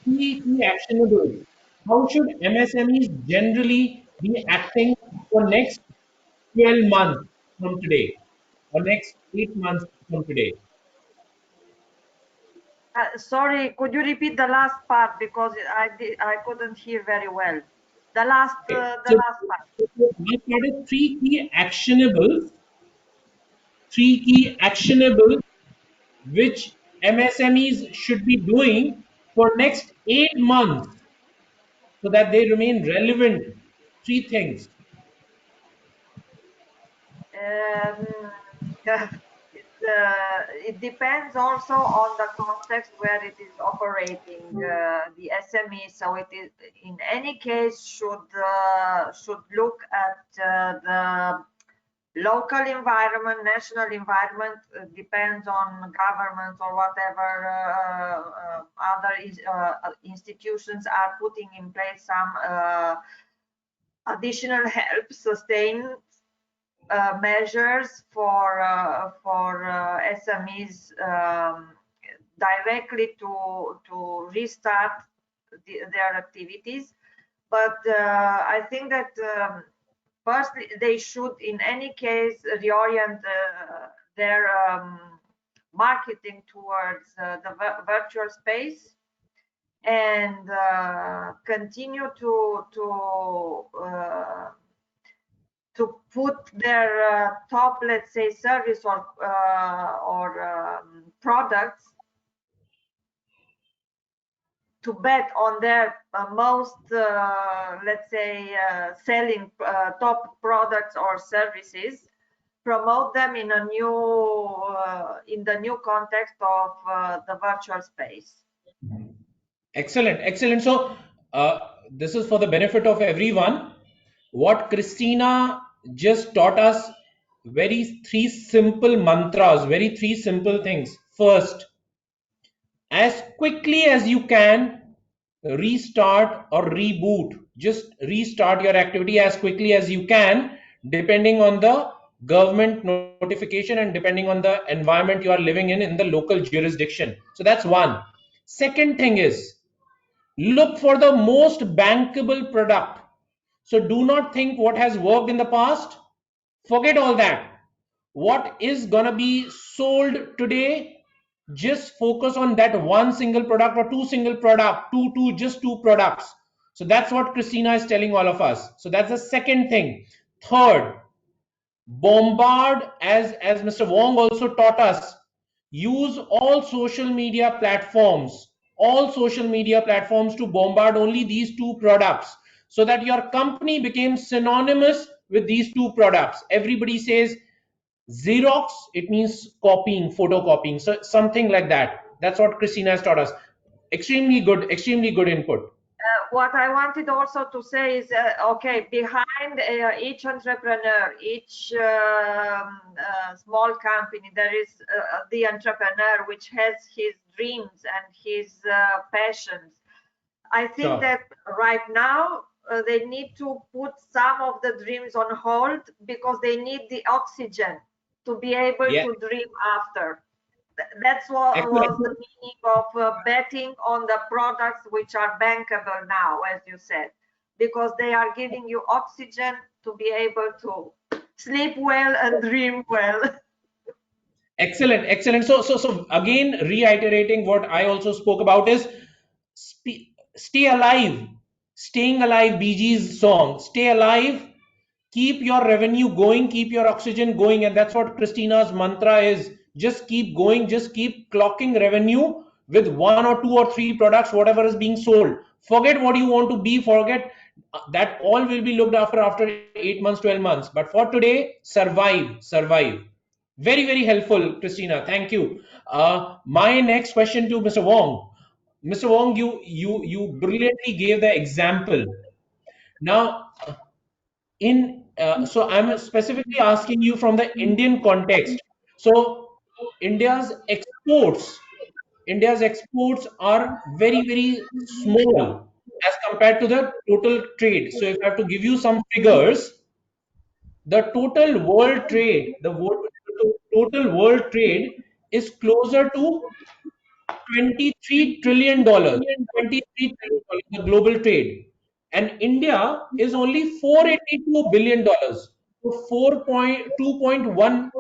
key actionables? How should MSMEs generally be acting for next 12 months from today or next 8 months from today? Sorry, could you repeat the last part, because I couldn't hear very well. The last part. We started three key actionable which MSMEs should be doing for next 8 months so that they remain relevant. Three things. It depends also on the context where it is operating, the SME. So it is, in any case, should look at the local environment, national environment. Depends on governments or whatever other institutions are putting in place some additional help, sustain measures for SMEs directly to restart their activities. But I think that first they should, in any case, reorient their marketing towards the virtual space, and continue to put their top, let's say, service or products, to bet on their most, let's say, selling top products or services, promote them in a new in the new context of the virtual space. Excellent. So this is for the benefit of everyone. What Christina just taught us, three simple mantras, three simple things. First, as quickly as you can, restart or reboot. Just restart your activity as quickly as you can, depending on the government notification and depending on the environment you are living in the local jurisdiction. So that's one. Second thing is, look for the most bankable product. So do not think what has worked in the past. Forget all that. What is gonna be sold today? Just focus on that one single product or just two products. So that's what Christina is telling all of us. So that's the second thing. Third, bombard, as Mr. Wong also taught us, use all social media platforms, to bombard only these two products, so that your company became synonymous with these two products. Everybody says Xerox, it means copying, photocopying, so something like that. That's what Christina has taught us. Extremely good input. What I wanted also to say is, okay, behind each entrepreneur, each small company, there is the entrepreneur which has his dreams and his passions. I think that right now they need to put some of the dreams on hold because they need the oxygen to be able to dream after. That's what was the meaning of betting on the products which are bankable now, as you said, because they are giving you oxygen to be able to sleep well and dream well. Excellent. So again, reiterating what I also spoke about is stay alive, staying alive. BG's song, stay alive. Keep your revenue going, keep your oxygen going, and that's what Christina's mantra is. Just keep going, just keep clocking revenue with one or two or three products, whatever is being sold. Forget what you want to be, forget that, all will be looked after 8 months, 12 months. But for today, survive. Very helpful, Christina. Thank you. My next question to Mr. Wong. Mr. Wong, you brilliantly gave the example. Now, so I'm specifically asking you from the Indian context. So India's exports, India's exports are very small as compared to the total trade. So if I have to give you some figures, the total world trade, total world trade is closer to $23 trillion, the global trade. And India is only $482 billion, so 2.1%,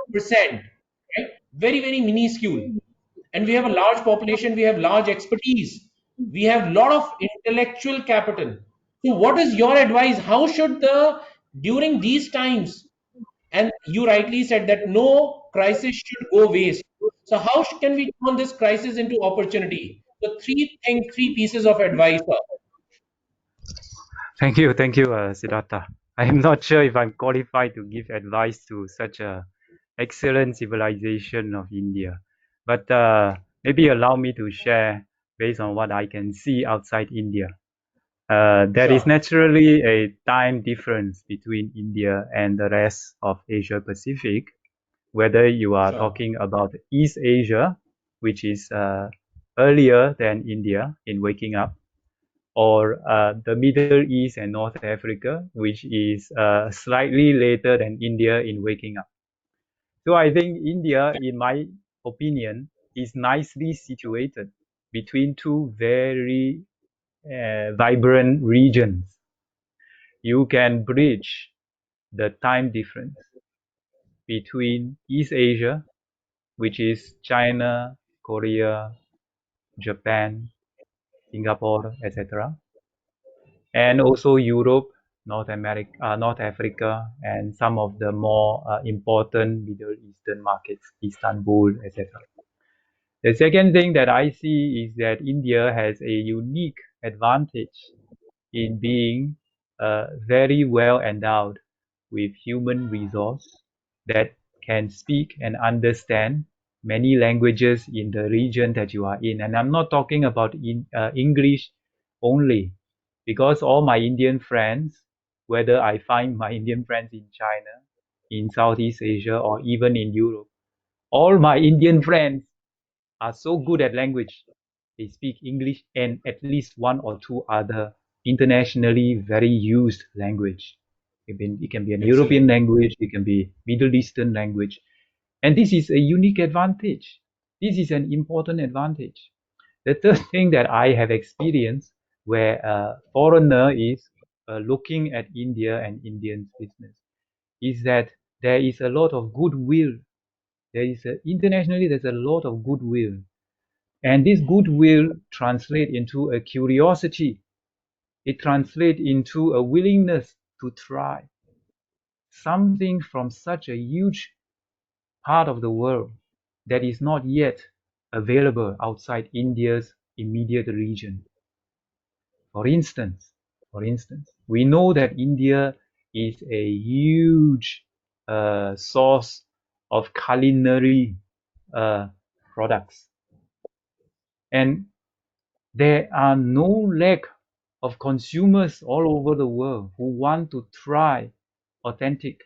right? Very minuscule. And we have a large population, we have large expertise, we have a lot of intellectual capital. So what is your advice? How should during these times, and you rightly said that no crisis should go waste. So how can we turn this crisis into opportunity? So three pieces of advice. Thank you, Siddhartha. I am not sure if I'm qualified to give advice to such a excellent civilization of India, but maybe allow me to share based on what I can see outside India. There is naturally a time difference between India and the rest of Asia Pacific, whether you are talking about East Asia, which is earlier than India in waking up, or the Middle East and North Africa, which is slightly later than India in waking up. So I think India, in my opinion, is nicely situated between two very vibrant regions. You can bridge the time difference between East Asia, which is China, Korea, Japan, Singapore, etc., and also Europe, North America, North Africa, and some of the more important Middle Eastern markets, Istanbul, etc. The second thing that I see is that India has a unique advantage in being very well endowed with human resource that can speak and understand many languages in the region that you are in. And I'm not talking about English only, because all my Indian friends, whether I find my Indian friends in China, in Southeast Asia, or even in Europe, all my Indian friends are so good at language. They speak English and at least one or two other internationally very used language. It can be an European language, it can be Middle Eastern language. And this is a unique advantage. This is an important advantage. The third thing that I have experienced where a foreigner is looking at India and Indian business is that there is a lot of goodwill. Internationally, there's a lot of goodwill. And this goodwill translates into a curiosity. It translates into a willingness to try. something from such a huge part of the world that is not yet available outside India's immediate region. For instance, we know that India is a huge source of culinary products, and there are no lack of consumers all over the world who want to try authentic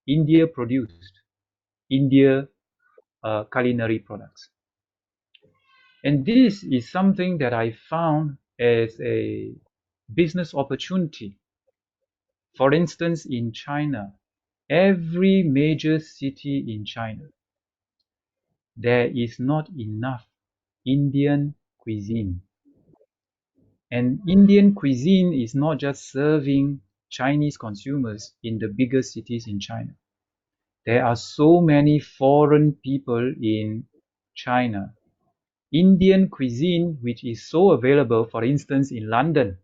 India produced India culinary products. And this is something that I found as a business opportunity. For instance, in China, every major city in China, there is not enough Indian cuisine. And Indian cuisine is not just serving Chinese consumers in the bigger cities in China. There are so many foreign people in China. Indian cuisine, which is so available, for instance, in London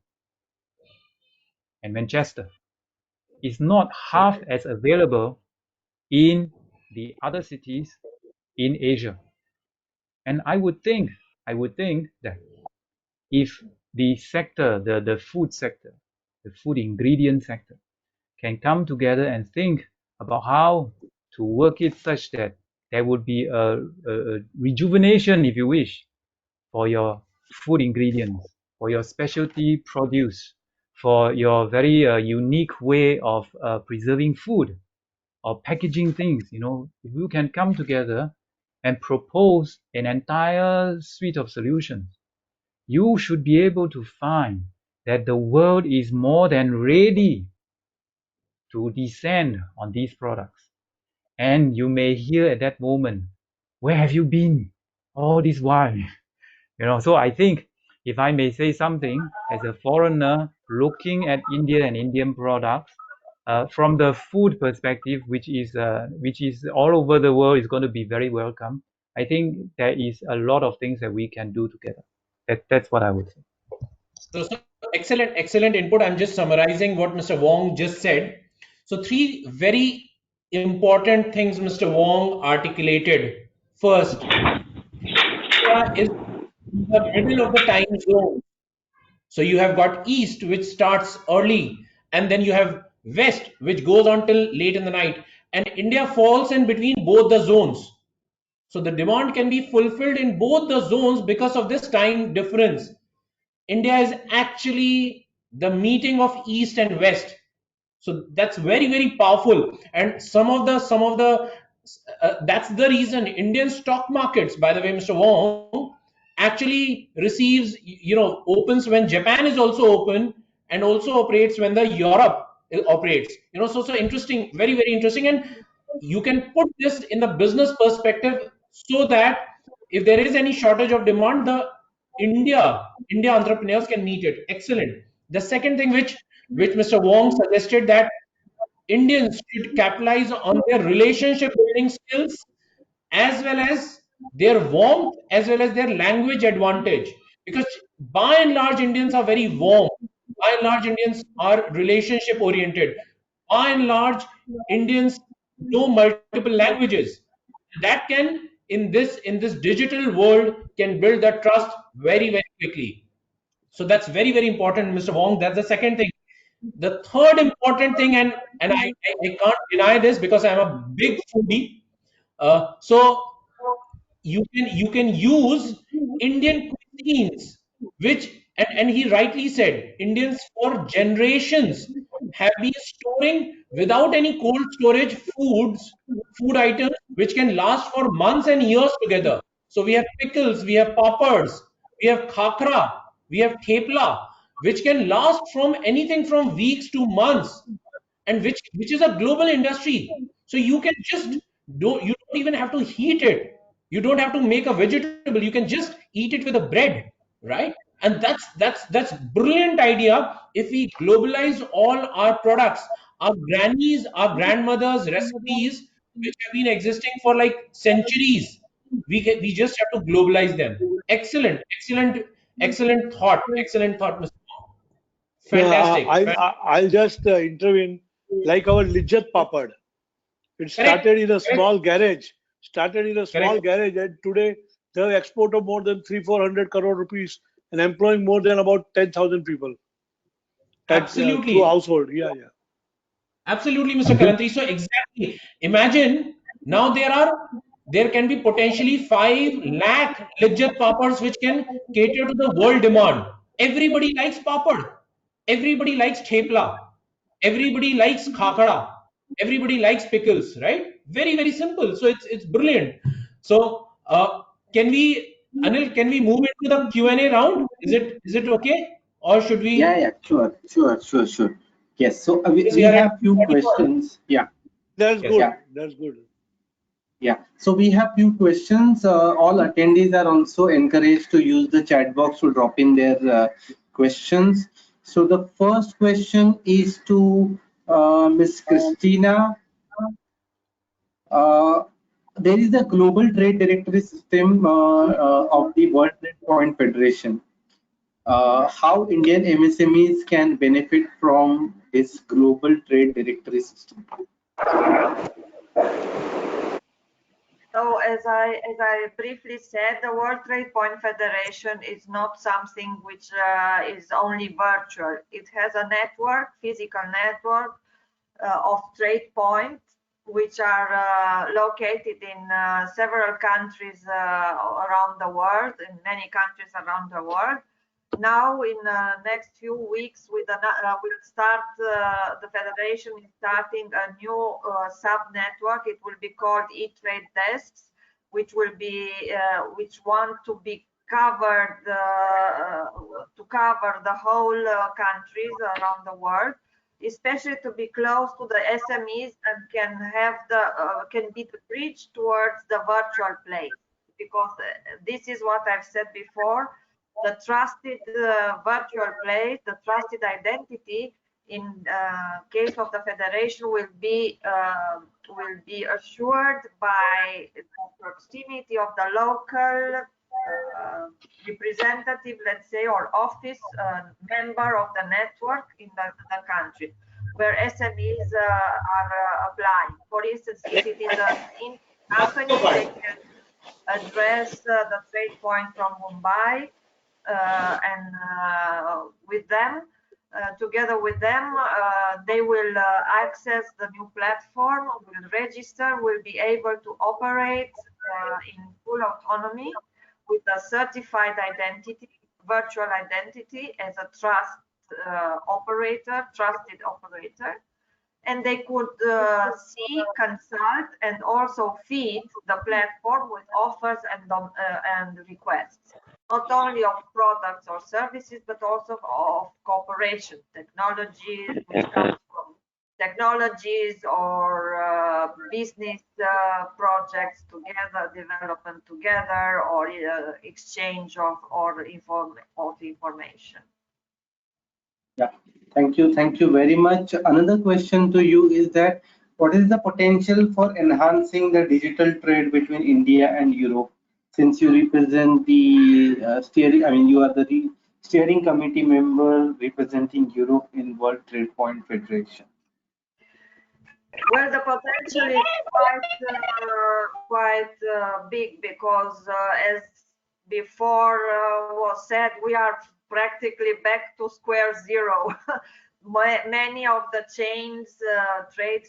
and Manchester, is not half as available in the other cities in Asia. And I would think that if the sector, the food sector, the food ingredient sector, can come together and think about how to work it such that there would be a rejuvenation, if you wish, for your food ingredients, for your specialty produce, for your very unique way of preserving food or packaging things. If you can come together and propose an entire suite of solutions, you should be able to find that the world is more than ready to descend on these products. And you may hear at that moment, where have you been all this while? So I think, if I may say something, as a foreigner looking at India and Indian products, from the food perspective, which is all over the world, is going to be very welcome. I think there is a lot of things that we can do together. That's what I would say. So excellent input. I'm just summarizing what Mr. Wong just said. So three very important things Mr. Wong articulated. First, India is in the middle of the time zone. So you have got East, which starts early, and then you have West, which goes on till late in the night. And India falls in between both the zones. So the demand can be fulfilled in both the zones because of this time difference. India is actually the meeting of East and West. So that's very powerful. And some of the that's the reason Indian stock markets, by the way, Mr. Wong, actually receives, opens when Japan is also open, and also operates when the Europe operates. So interesting, very interesting. And you can put this in the business perspective, so that if there is any shortage of demand, the India entrepreneurs can meet it. Excellent. The second thing which Mr. Wong suggested, that Indians should capitalize on their relationship building skills, as well as their warmth, as well as their language advantage. Because by and large, Indians are very warm. By and large, Indians are relationship oriented. By and large, Indians know multiple languages. That can, in this digital world, can build that trust very quickly. So that's very important, Mr. Wong. That's the second thing. The third important thing, and I can't deny this because I'm a big foodie. So you can use Indian cuisines, which, and he rightly said, Indians for generations have been storing without any cold storage food items which can last for months and years together. So we have pickles, we have poppers, we have khakra, we have thepla, which can last from anything from weeks to months, and which is a global industry. So you don't even have to heat it. You don't have to make a vegetable. You can just eat it with a bread, right? And that's brilliant idea. If we globalize all our products, our grannies, our grandmothers' recipes, which have been existing for like centuries, we just have to globalize them. Excellent thought, Mr. Fantastic. I'll just intervene. like our Lijjat Papad. It started in a small garage. And today they have export of more than 300-400 crore rupees and employing more than about 10,000 people. Through Absolutely. household. Yeah. Absolutely, Mr. Kalantri. So exactly, imagine now there can be potentially 5 lakh Lijjat papads which can cater to the world demand. Everybody likes papad. Everybody likes thepla. Everybody likes khakada. Everybody likes pickles, right? Very, very simple. So it's brilliant. So can we, Anil, can we move into the Q&A round? Is it okay? Or should we? Yeah, sure. Yes, so Because we we are at have few 31. questions. Yeah, That's Yes. good. yeah, That's good. yeah. So we have few questions. All attendees are also encouraged to use the chat box to drop in their questions. So the first question is to Miss Christina. Uh, there is a global trade directory system of the World Trade Point Federation. How Indian MSMEs can benefit from this global trade directory system? So as I briefly said, the World Trade Point Federation is not something which is only virtual. It has a network, physical network of trade points, which are located in several countries around the world, in many countries around the world. Now, in next few weeks, we'll start. The federation is starting a new sub network. It will be called E-Trade desks, which will be which want to be covered to cover the whole countries around the world, especially to be close to the SMEs and can have the can be the bridge towards the virtual place, because this is what I've said before. The trusted virtual place, the trusted identity in case of the federation will be assured by the proximity of the local representative, let's say, or office member of the network in the country where SMEs are applying. For instance, if it is an in company, they can address the trade point from Mumbai and with them, together with them, they will access the new platform, will register, will be able to operate in full autonomy with a certified identity, virtual identity as a trusted operator. And they could see, consult, and also feed the platform with offers and requests, not only of products or services, but also of cooperation, technologies, which comes from technologies or business projects together, development together, or exchange of information. Yeah, thank you very much. Another question to you is that what is the potential for enhancing the digital trade between India and Europe? Since you represent the steering, I mean, you are the steering committee member representing Europe in World Trade Point Federation. Well, the potential is quite big, because as before was said, we are practically back to square zero. Many of the trade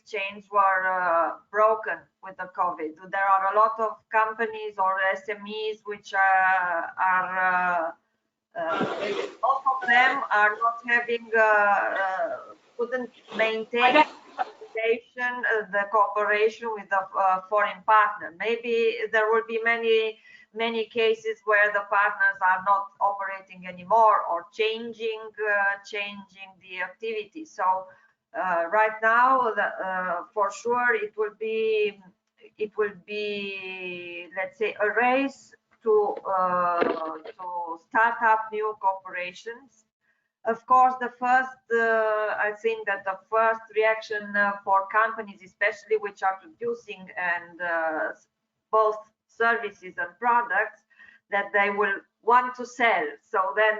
chains were broken with the COVID. There are a lot of companies or SMEs which most of them are not having couldn't maintain the cooperation with the foreign partner. Maybe there will be many cases where the partners are not operating anymore or changing the activity. So right now, for sure, it will be, let's say, a race to start up new corporations. Of course, I think that the first reaction for companies, especially which are producing and both services and products, that they will want to sell. So then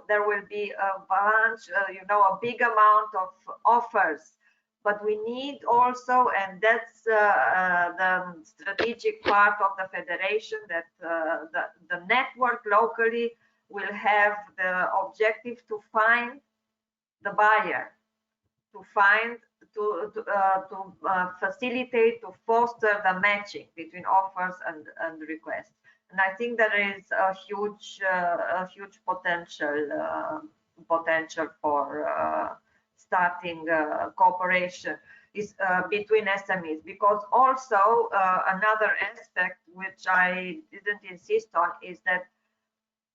there will be a bunch, a big amount of offers But we need also, and that's the strategic part of the federation, that the network locally will have the objective to find the buyer, to find, to facilitate, to foster the matching between offers and requests. And I think there is a huge potential for starting cooperation is between SMEs, because also another aspect which I didn't insist on is that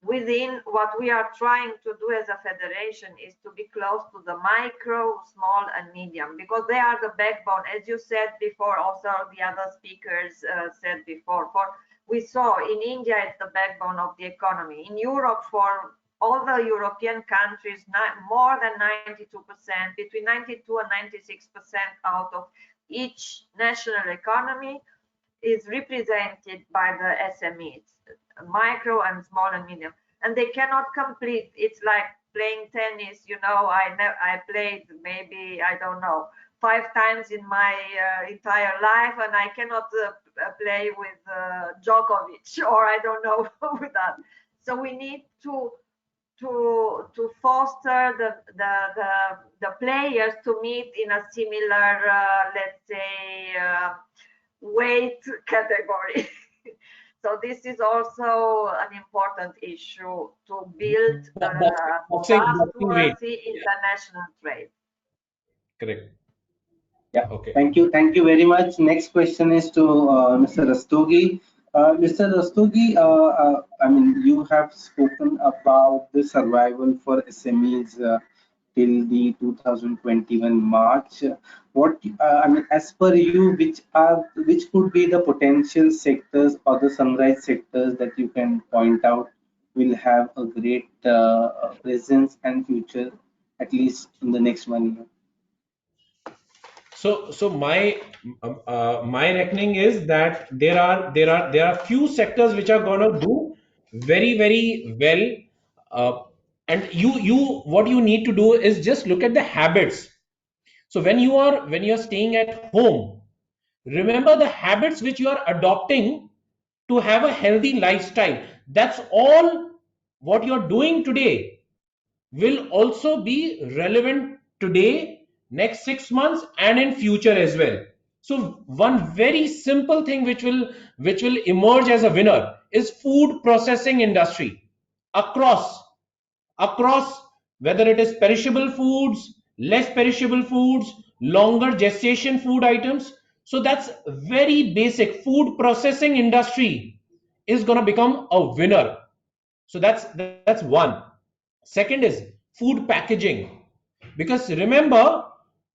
within what we are trying to do as a federation is to be close to the micro, small and medium, because they are the backbone, as you said before, also the other speakers said before. We saw in India it's the backbone of the economy. In Europe, for all the European countries, more than 92%, between 92 and 96% out of each national economy is represented by the SMEs, micro and small and medium, and they cannot complete. It's like playing tennis. I played maybe, I don't know, 5 times in my entire life, and I cannot play with Djokovic, or I don't know with that. So we need to foster the players to meet in a similar, let's say, weight category. So this is also an important issue to build trustworthy international trade. Correct. Yeah. Okay. Thank you very much. Next question is to Mr. Rastogi. Mr. Rastogi, I mean, you have spoken about the survival for SMEs till the 2021 March. What I mean, as per you, which could be the potential sectors or the sunrise sectors that you can point out will have a great presence and future, at least in the next 1 year? So my reckoning is that there are few sectors which are going to do very well, and what you need to do is just look at the habits. So when you're staying at home, remember the habits which you are adopting to have a healthy lifestyle. That's all what you're doing today will also be relevant today, next 6 months, and in future as well. So one very simple thing which will emerge as a winner is food processing industry across whether it is perishable foods, less perishable foods, longer gestation food items. So that's very basic. Food processing industry is going to become a winner. So that's one. Second is food packaging. Because remember,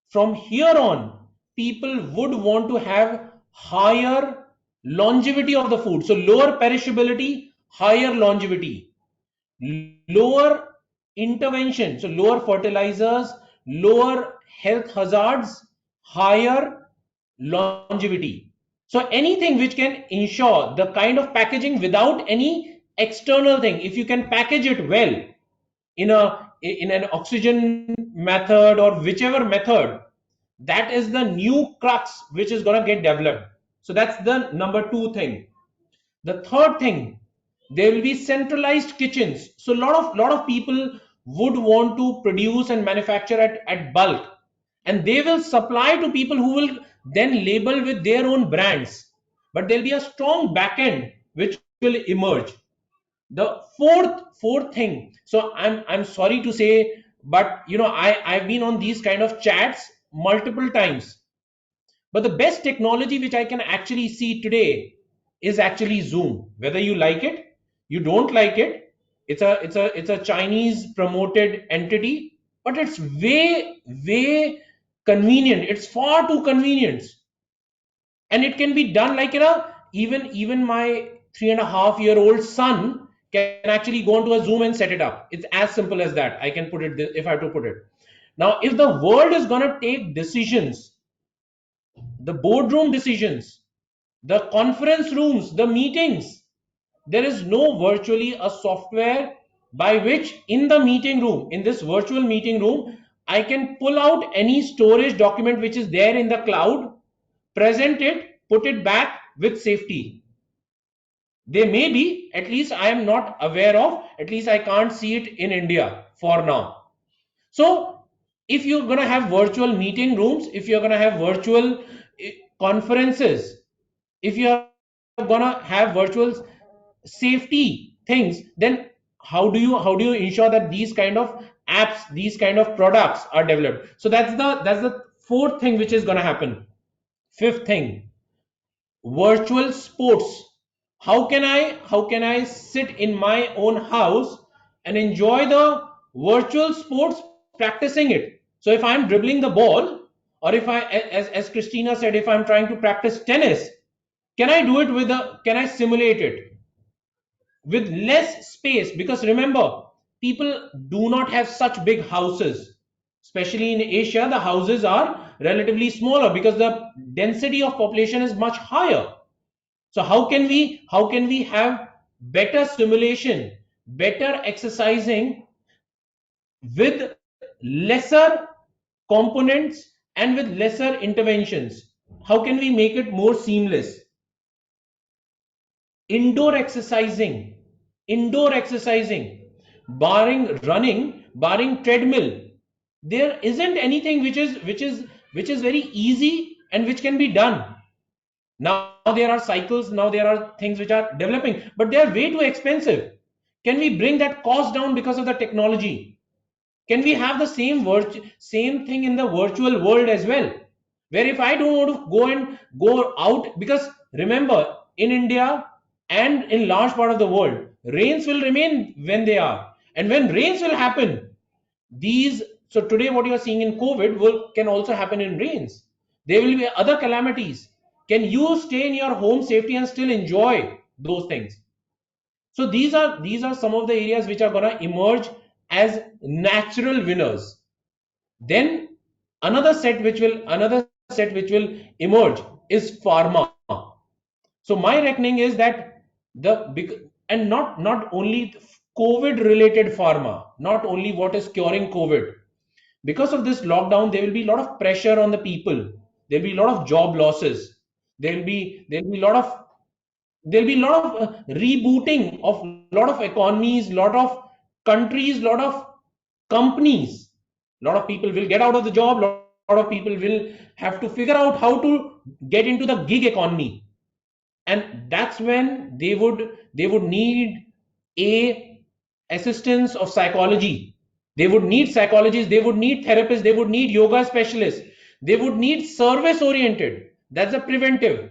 from here on, people would want to have higher longevity of the food. So lower perishability, higher longevity, lower intervention, so lower fertilizers, lower health hazards, higher longevity. So anything which can ensure the kind of packaging without any external thing, if you can package it well in an oxygen method or whichever method, that is the new crux which is going to get developed. So that's the number 2 thing. The third thing, there will be centralized kitchens. So lot of people would want to produce and manufacture at bulk, and they will supply to people who will then label with their own brands. But there'll be a strong back end which will emerge. The fourth thing, so I'm sorry to say, but I've been on these kind of chats multiple times, but the best technology which I can actually see today is actually Zoom. Whether you like it, you don't like it, it's a Chinese promoted entity, but it's way convenient. It's far too convenient, and it can be done like even my 3.5-year-old son can actually go onto a Zoom and set it up. It's as simple as that. I can put it if I have to put it. Now, if the world is going to take decisions, the boardroom decisions, the conference rooms, the meetings, there is no virtually a software by which in the meeting room, in this virtual meeting room, I can pull out any storage document which is there in the cloud, present it, put it back with safety. They may be, at least I am not aware of, at least I can't see it in India for now. So if you're going to have virtual meeting rooms, if you're going to have virtual conferences, if you're going to have virtual safety things, then how do you ensure that these kind of apps, these kind of products are developed? So that's the fourth thing which is going to happen. Fifth thing, virtual sports. How can I sit in my own house and enjoy the virtual sports, practicing it? So if I'm dribbling the ball, or if I, as Christina said, if I'm trying to practice tennis, can I do it with a, can I simulate it with less space? Because remember, people do not have such big houses. Especially in Asia, the houses are relatively smaller because the density of population is much higher. So how can we have better stimulation, better exercising with lesser components and with lesser interventions? How can we make it more seamless? Indoor exercising, indoor exercising, barring running, barring treadmill, there isn't anything which is very easy and which can be done. Now there are cycles, now there are things which are developing, but they are way too expensive. Can we bring that cost down because of the technology? Can we have the same thing in the virtual world as well, where if I don't want to go out, because remember, in India and in large part of the world, rains will remain when they are, and when rains will happen, these, so today what you are seeing in COVID can also happen in rains. There will be other calamities. Can you stay in your home safety and still enjoy those things? So these are some of the areas which are going to emerge as natural winners. Then another set which will emerge is pharma. So my reckoning is that the big, and not only COVID related pharma, not only what is curing COVID. Because of this lockdown, there will be a lot of pressure on the people. There will be a lot of job losses. There will be a lot of rebooting of lot of economies, lot of countries, lot of companies. A lot of people will get out of the job. A lot of people will have to figure out how to get into the gig economy, and that's when they would need a assistance of psychology. They would need psychologists, they would need therapists, they would need yoga specialists, they would need service oriented. That's a preventive.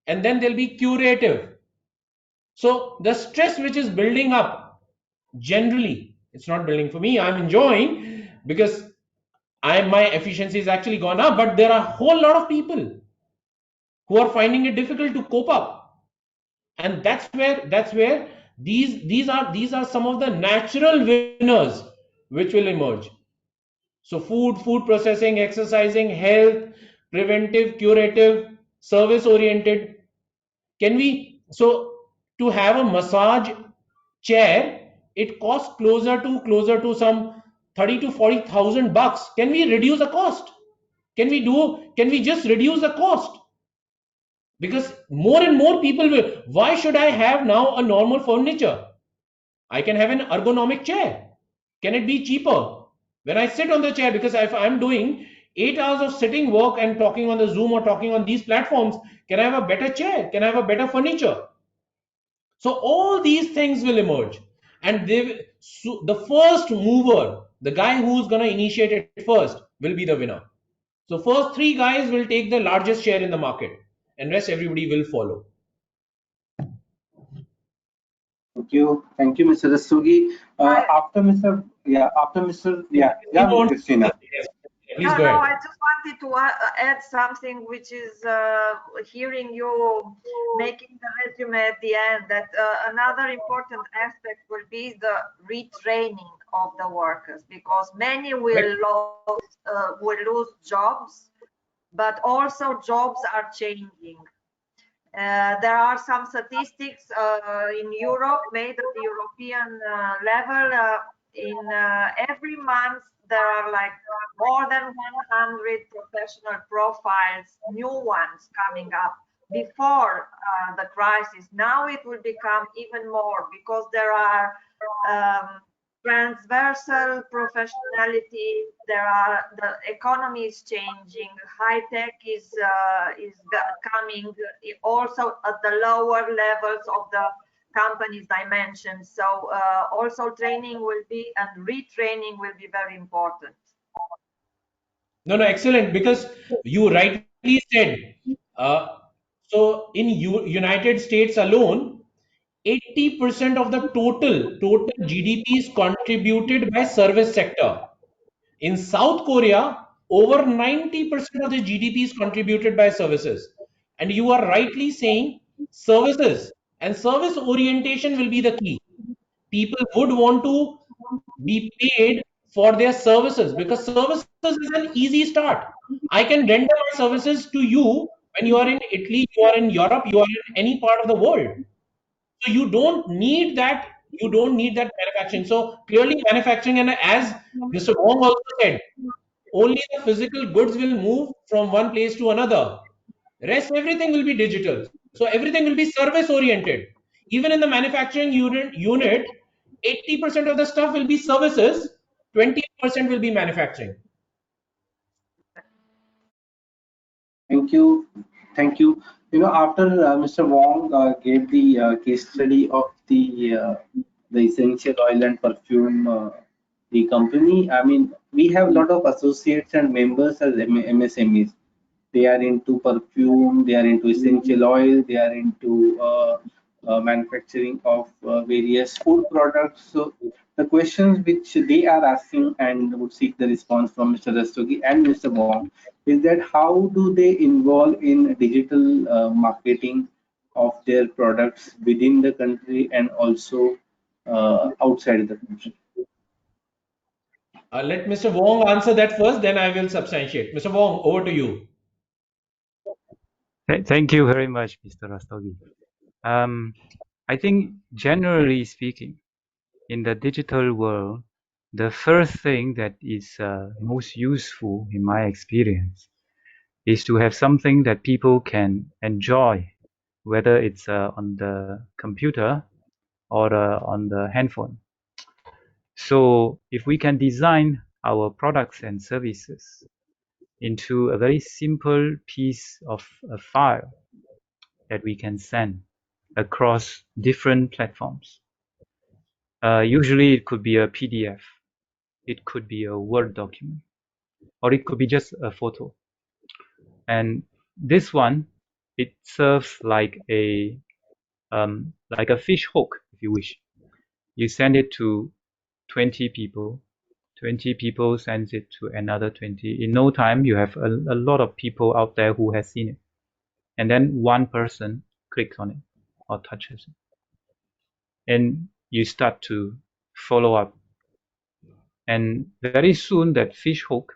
And then there'll be curative. So the stress which is building up, generally it's not building for me, I'm enjoying, because my efficiency has actually gone up, but there are a whole lot of people who are finding it difficult to cope up. And that's where these are some of the natural winners which will emerge. So food processing, exercising, health, preventive, curative, service oriented. Can we, so to have a massage chair, it costs closer to some 30 to 40,000 bucks. Can we reduce the cost? Can we just reduce the cost? Because more and more people will, why should I have now a normal furniture? I can have an ergonomic chair. Can it be cheaper? When I sit on the chair, because if I'm doing 8 hours of sitting work and talking on the Zoom or talking on these platforms, can I have a better chair? Can I have a better furniture? So all these things will emerge, and so the first mover, the guy who's going to initiate it first, will be the winner. So first three guys will take the largest share in the market, and rest everybody will follow. Thank you, Mr. Rastogi. Christina. Please go ahead. I just wanted to add something, which is hearing you making the resume at the end, that another important aspect will be the retraining of the workers, because many will lose jobs, but also jobs are changing. There are some statistics in Europe made at the European level. In every month, there are like more than 100 professional profiles, new ones coming up. Before the crisis, now it will become even more because there are transversal professionality. The economy is changing. High tech is coming also at the lower levels of the company's dimensions. So also training will be and retraining will be very important. No, no, excellent. Because you rightly said, uh, so in United States alone, 80% of the total GDP is contributed by service sector. In South Korea, over 90% of the GDP is contributed by services. And you are rightly saying services and service orientation will be the key. People would want to be paid for their services because services is an easy start. I can render my services to you when you are in Italy, you are in Europe, you are in any part of the world. So you don't need that manufacturing. So clearly manufacturing, and as Mr. Wong also said, only the physical goods will move from one place to another. Rest everything will be digital. So everything will be service oriented. Even in the manufacturing unit 80% of the stuff will be services, 20% will be manufacturing. Thank you. Thank you. You know, after Mr. Wong gave the case study of the essential oil and perfume, the company. I mean, we have a lot of associates and members as MSMEs. They are into perfume, they are into essential oil, they are into manufacturing of various food products. So the questions which they are asking and would seek the response from Mr. Rastogi and Mr. Wong is that how do they involve in digital marketing of their products within the country and also outside the country? Let Mr. Wong answer that first, then I will substantiate. Mr. Wong, over to you. Thank you very much, Mr. Rastogi. I think generally speaking, in the digital world, the first thing that is most useful in my experience is to have something that people can enjoy, whether it's on the computer or on the handphone. So if we can design our products and services into a very simple piece of a file that we can send across different platforms. Usually it could be a PDF, it could be a Word document, or it could be just a photo. And this one, it serves like a fish hook, if you wish. You send it to 20 people, 20 people sends it to another 20. In no time, you have a lot of people out there who has seen it. And then one person clicks on it or touches it. And you start to follow up. And very soon that fish hook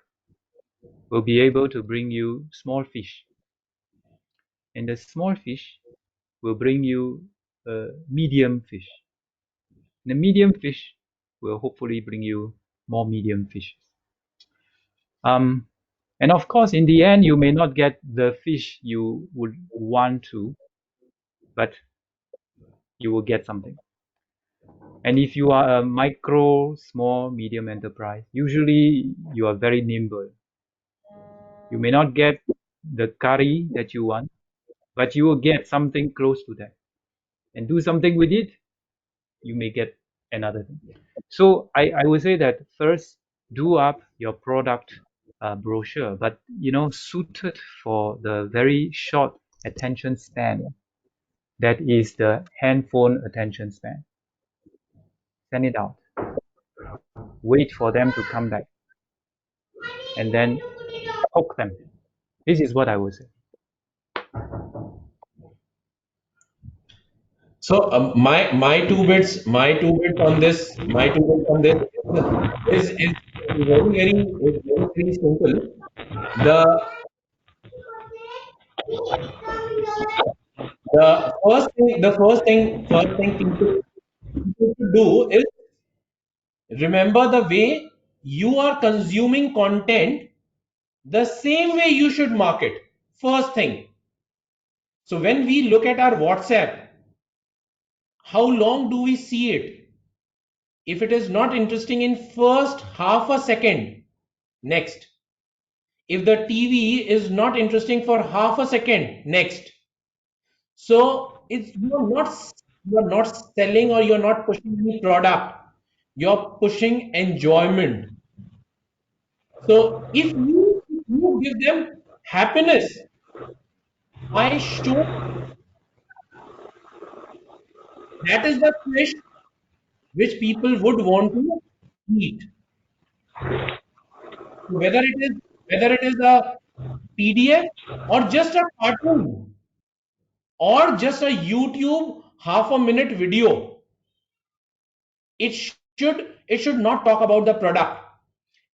will be able to bring you small fish. And the small fish will bring you a medium fish. And the medium fish will hopefully bring you more medium fishes. And of course, in the end, you may not get the fish you would want to, but you will get something. And if you are a micro, small, medium enterprise, usually you are very nimble. You may not get the curry that you want, but you will get something close to that. And do something with it, you may get another thing. So I would say that first, do up your product brochure, but suited for the very short attention span. That is the handphone attention span. Send it out. Wait for them to come back, and then hook them. This is what I would say. So my two bits on this is very simple. The first thing people should do is Remember, the way you are consuming content, the same way you should market. First thing. So when we look at our WhatsApp, how long do we see it? If it is not interesting in first half a second, next. If the TV is not interesting for half a second, next. So it's you're not selling or you're not pushing any product. You're pushing enjoyment. So if you give them happiness, I show that is the fish which people would want to eat. Whether it is a PDF or just a cartoon or just a YouTube half a minute video, it should not talk about the product.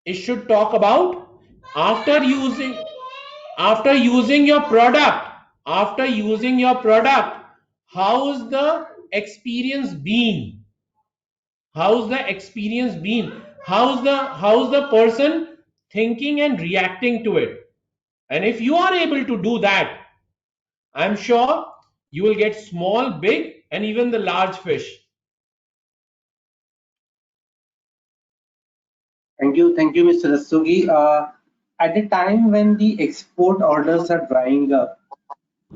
It should talk about after using your product, how's the experience been? How's the experience been? How's the person thinking and reacting to it? And if you are able to do that, I'm sure you will get small, big, and even the large fish. Thank you, Mr. Rastogi. At the time when the export orders are drying up,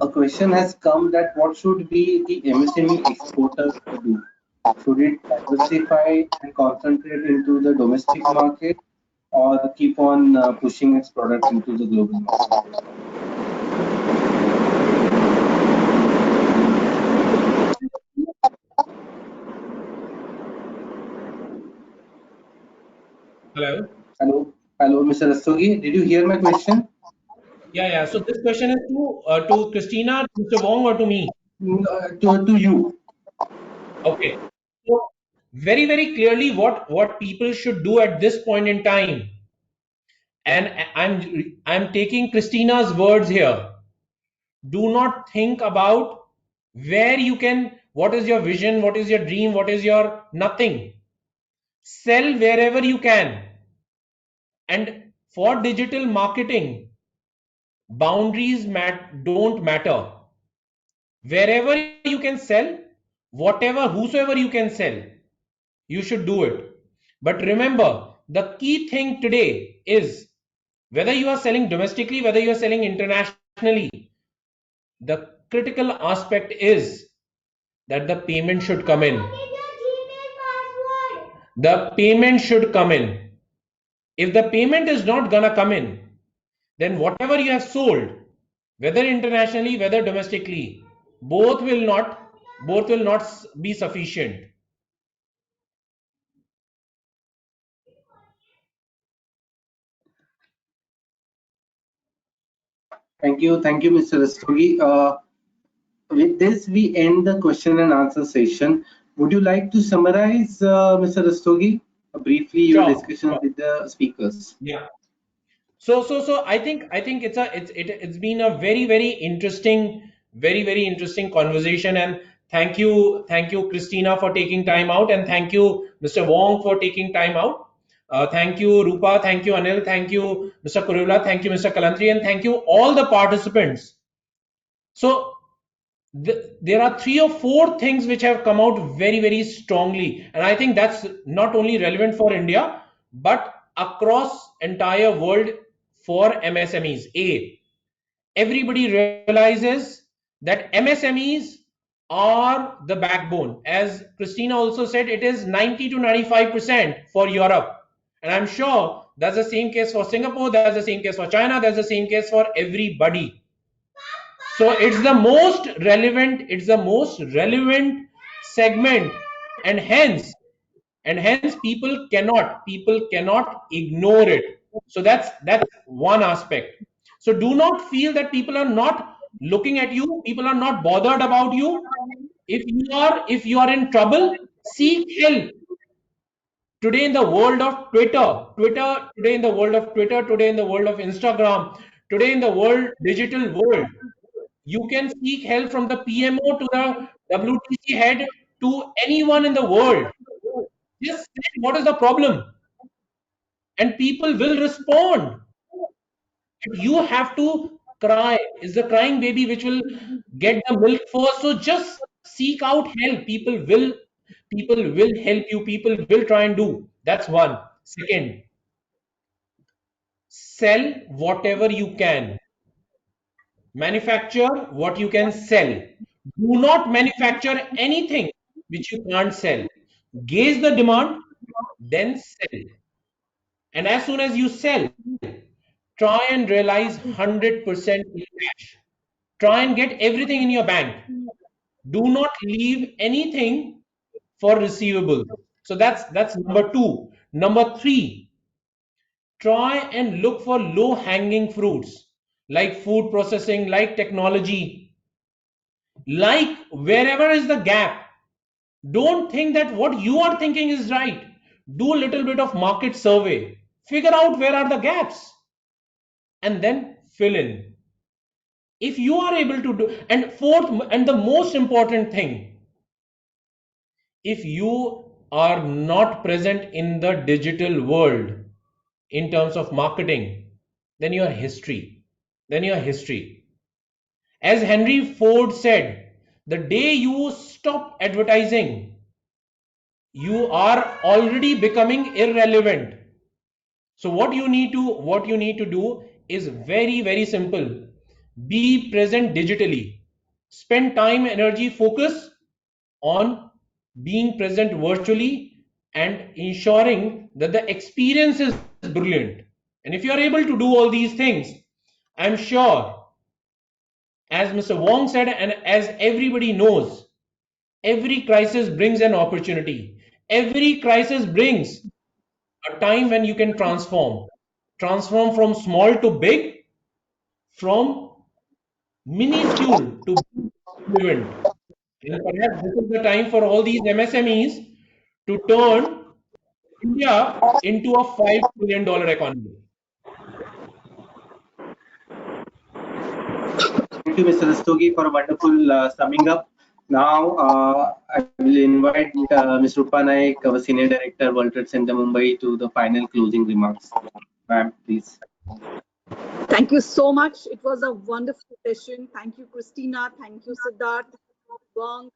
a question has come that what should be the MSME exporter to do? Should it diversify and concentrate into the domestic market or keep on pushing its product into the global market? Hello? Hello, Mr. Rastogi. Did you hear my question? Yeah. So this question is to Christina, Mr. Wong, or to me? To you. Okay. So very, very clearly what people should do at this point in time. And I'm taking Christina's words here. Do not think about where you can, what is your vision, what is your dream, what is your nothing. Sell wherever you can. And for digital marketing, boundaries don't matter. Wherever you can sell, whosoever you can sell, you should do it. But remember, the key thing today is whether you are selling domestically, whether you are selling internationally, the critical aspect is that the payment should come in. The payment should come in. If the payment is not gonna come in, then whatever you have sold, whether internationally, whether domestically, both will not be sufficient. Thank you, Mr. Rastogi. With this, we end the question and answer session. Would you like to summarize, Mr. Rastogi, briefly your discussion with the speakers? Yeah. So I think it's been a very, very interesting, very interesting conversation. And thank you, Christina, for taking time out, and thank you, Mr. Wong, for taking time out. Thank you, Rupa, thank you, Anil, thank you, Mr. Kurula, thank you, Mr. Kalantri, and thank you all the participants. So there are 3 or 4 things which have come out very, very strongly, and I think that's not only relevant for India but across entire world for MSMEs. Everybody realizes that MSMEs are the backbone. As Christina also said, it is 90 to 95% for Europe, and I'm sure that's the same case for Singapore, that's the same case for China, that's the same case for everybody. So it's the most relevant segment, and hence people cannot ignore it. So that's one aspect. So do not feel that people are not looking at you, people are not bothered about you. If you are in trouble, seek help. Today in the world of today in the world of Twitter, today in the world of Instagram, today in the digital world, you can seek help from the PMO to the WTC head to anyone in the world. Just say what is the problem, and people will respond. But you have to cry. It's the crying baby which will get the milk first. So just seek out help. People will help you. People will try and do. That's one. Second, sell whatever you can. Manufacture what you can sell. Do not manufacture anything which you can't sell. Gauge the demand, then sell. And as soon as you sell, try and realize 100% in cash. Try and get everything in your bank. Do not leave anything for receivables. So that's number two. Number three, try and look for low hanging fruits like food processing, like technology, like wherever is the gap. Don't think that what you are thinking is right. Do a little bit of market survey. Figure out where are the gaps and then fill in. If you are able to do, and fourth, and the most important thing, if you are not present in the digital world in terms of marketing, then you are history. Then you are history. As Henry Ford said, the day you stop advertising, you are already becoming irrelevant. So what you need to do is very, very simple. Be present digitally. Spend time, energy, focus on being present virtually and ensuring that the experience is brilliant. And if you are able to do all these things, I'm sure, as Mr. Wong said, and as everybody knows, every crisis brings an opportunity. Every crisis brings a time when you can transform from small to big, from minuscule to relevant. And perhaps this is the time for all these MSMEs to turn India into a $5 trillion economy. Thank you, Mr. Rastogi, for a wonderful summing up. Now, I will invite Ms. Rupa Naik, our Senior Director, World Trade Center, Mumbai, to the final closing remarks. Ma'am, please. Thank you so much. It was a wonderful session. Thank you, Christina. Thank you, Siddharth. Wong.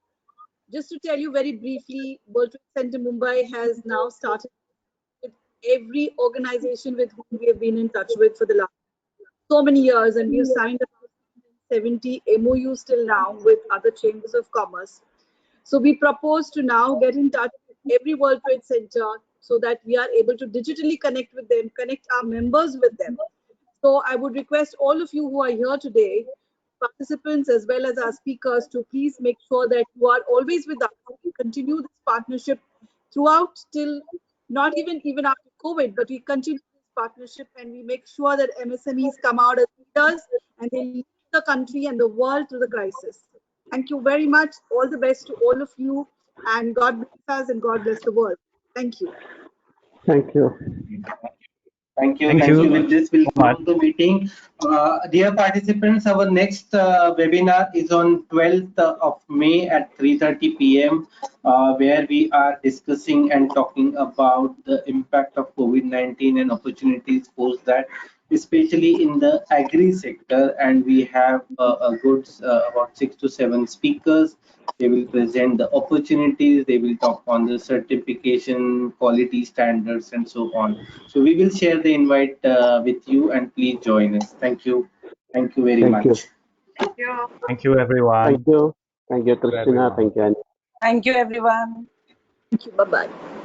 Just to tell you very briefly, World Trade Center Mumbai has now started with every organization with whom we have been in touch with for the last so many years, and we have signed about 70 MOUs till now with other chambers of commerce. So we propose to now get in touch with every World Trade Center so that we are able to digitally connect with them, connect our members with them. So I would request all of you who are here today, participants as well as our speakers, to please make sure that you are always with us. We continue this partnership throughout till not even after COVID, but we continue this partnership and we make sure that MSMEs come out as leaders and they lead the country and the world through the crisis. Thank you very much. All the best to all of you, and God bless us and God bless the world. Thank you. Thank you. Thank you. Thank you. With this, we'll close the meeting. Dear participants, our next webinar is on 12th of May at 3:30 p.m., where we are discussing and talking about the impact of COVID-19 and opportunities post that, especially in the agri sector. And we have a good about 6 to 7 speakers. They will present the opportunities, they will talk on the certification, quality standards, and so on. So we will share the invite with you, and please join us. Thank you. Thank you very much. Thank you. Thank you, everyone. Thank you. Thank you, Christina. Thank you, Annie. Thank you, everyone. Thank you. Bye-bye.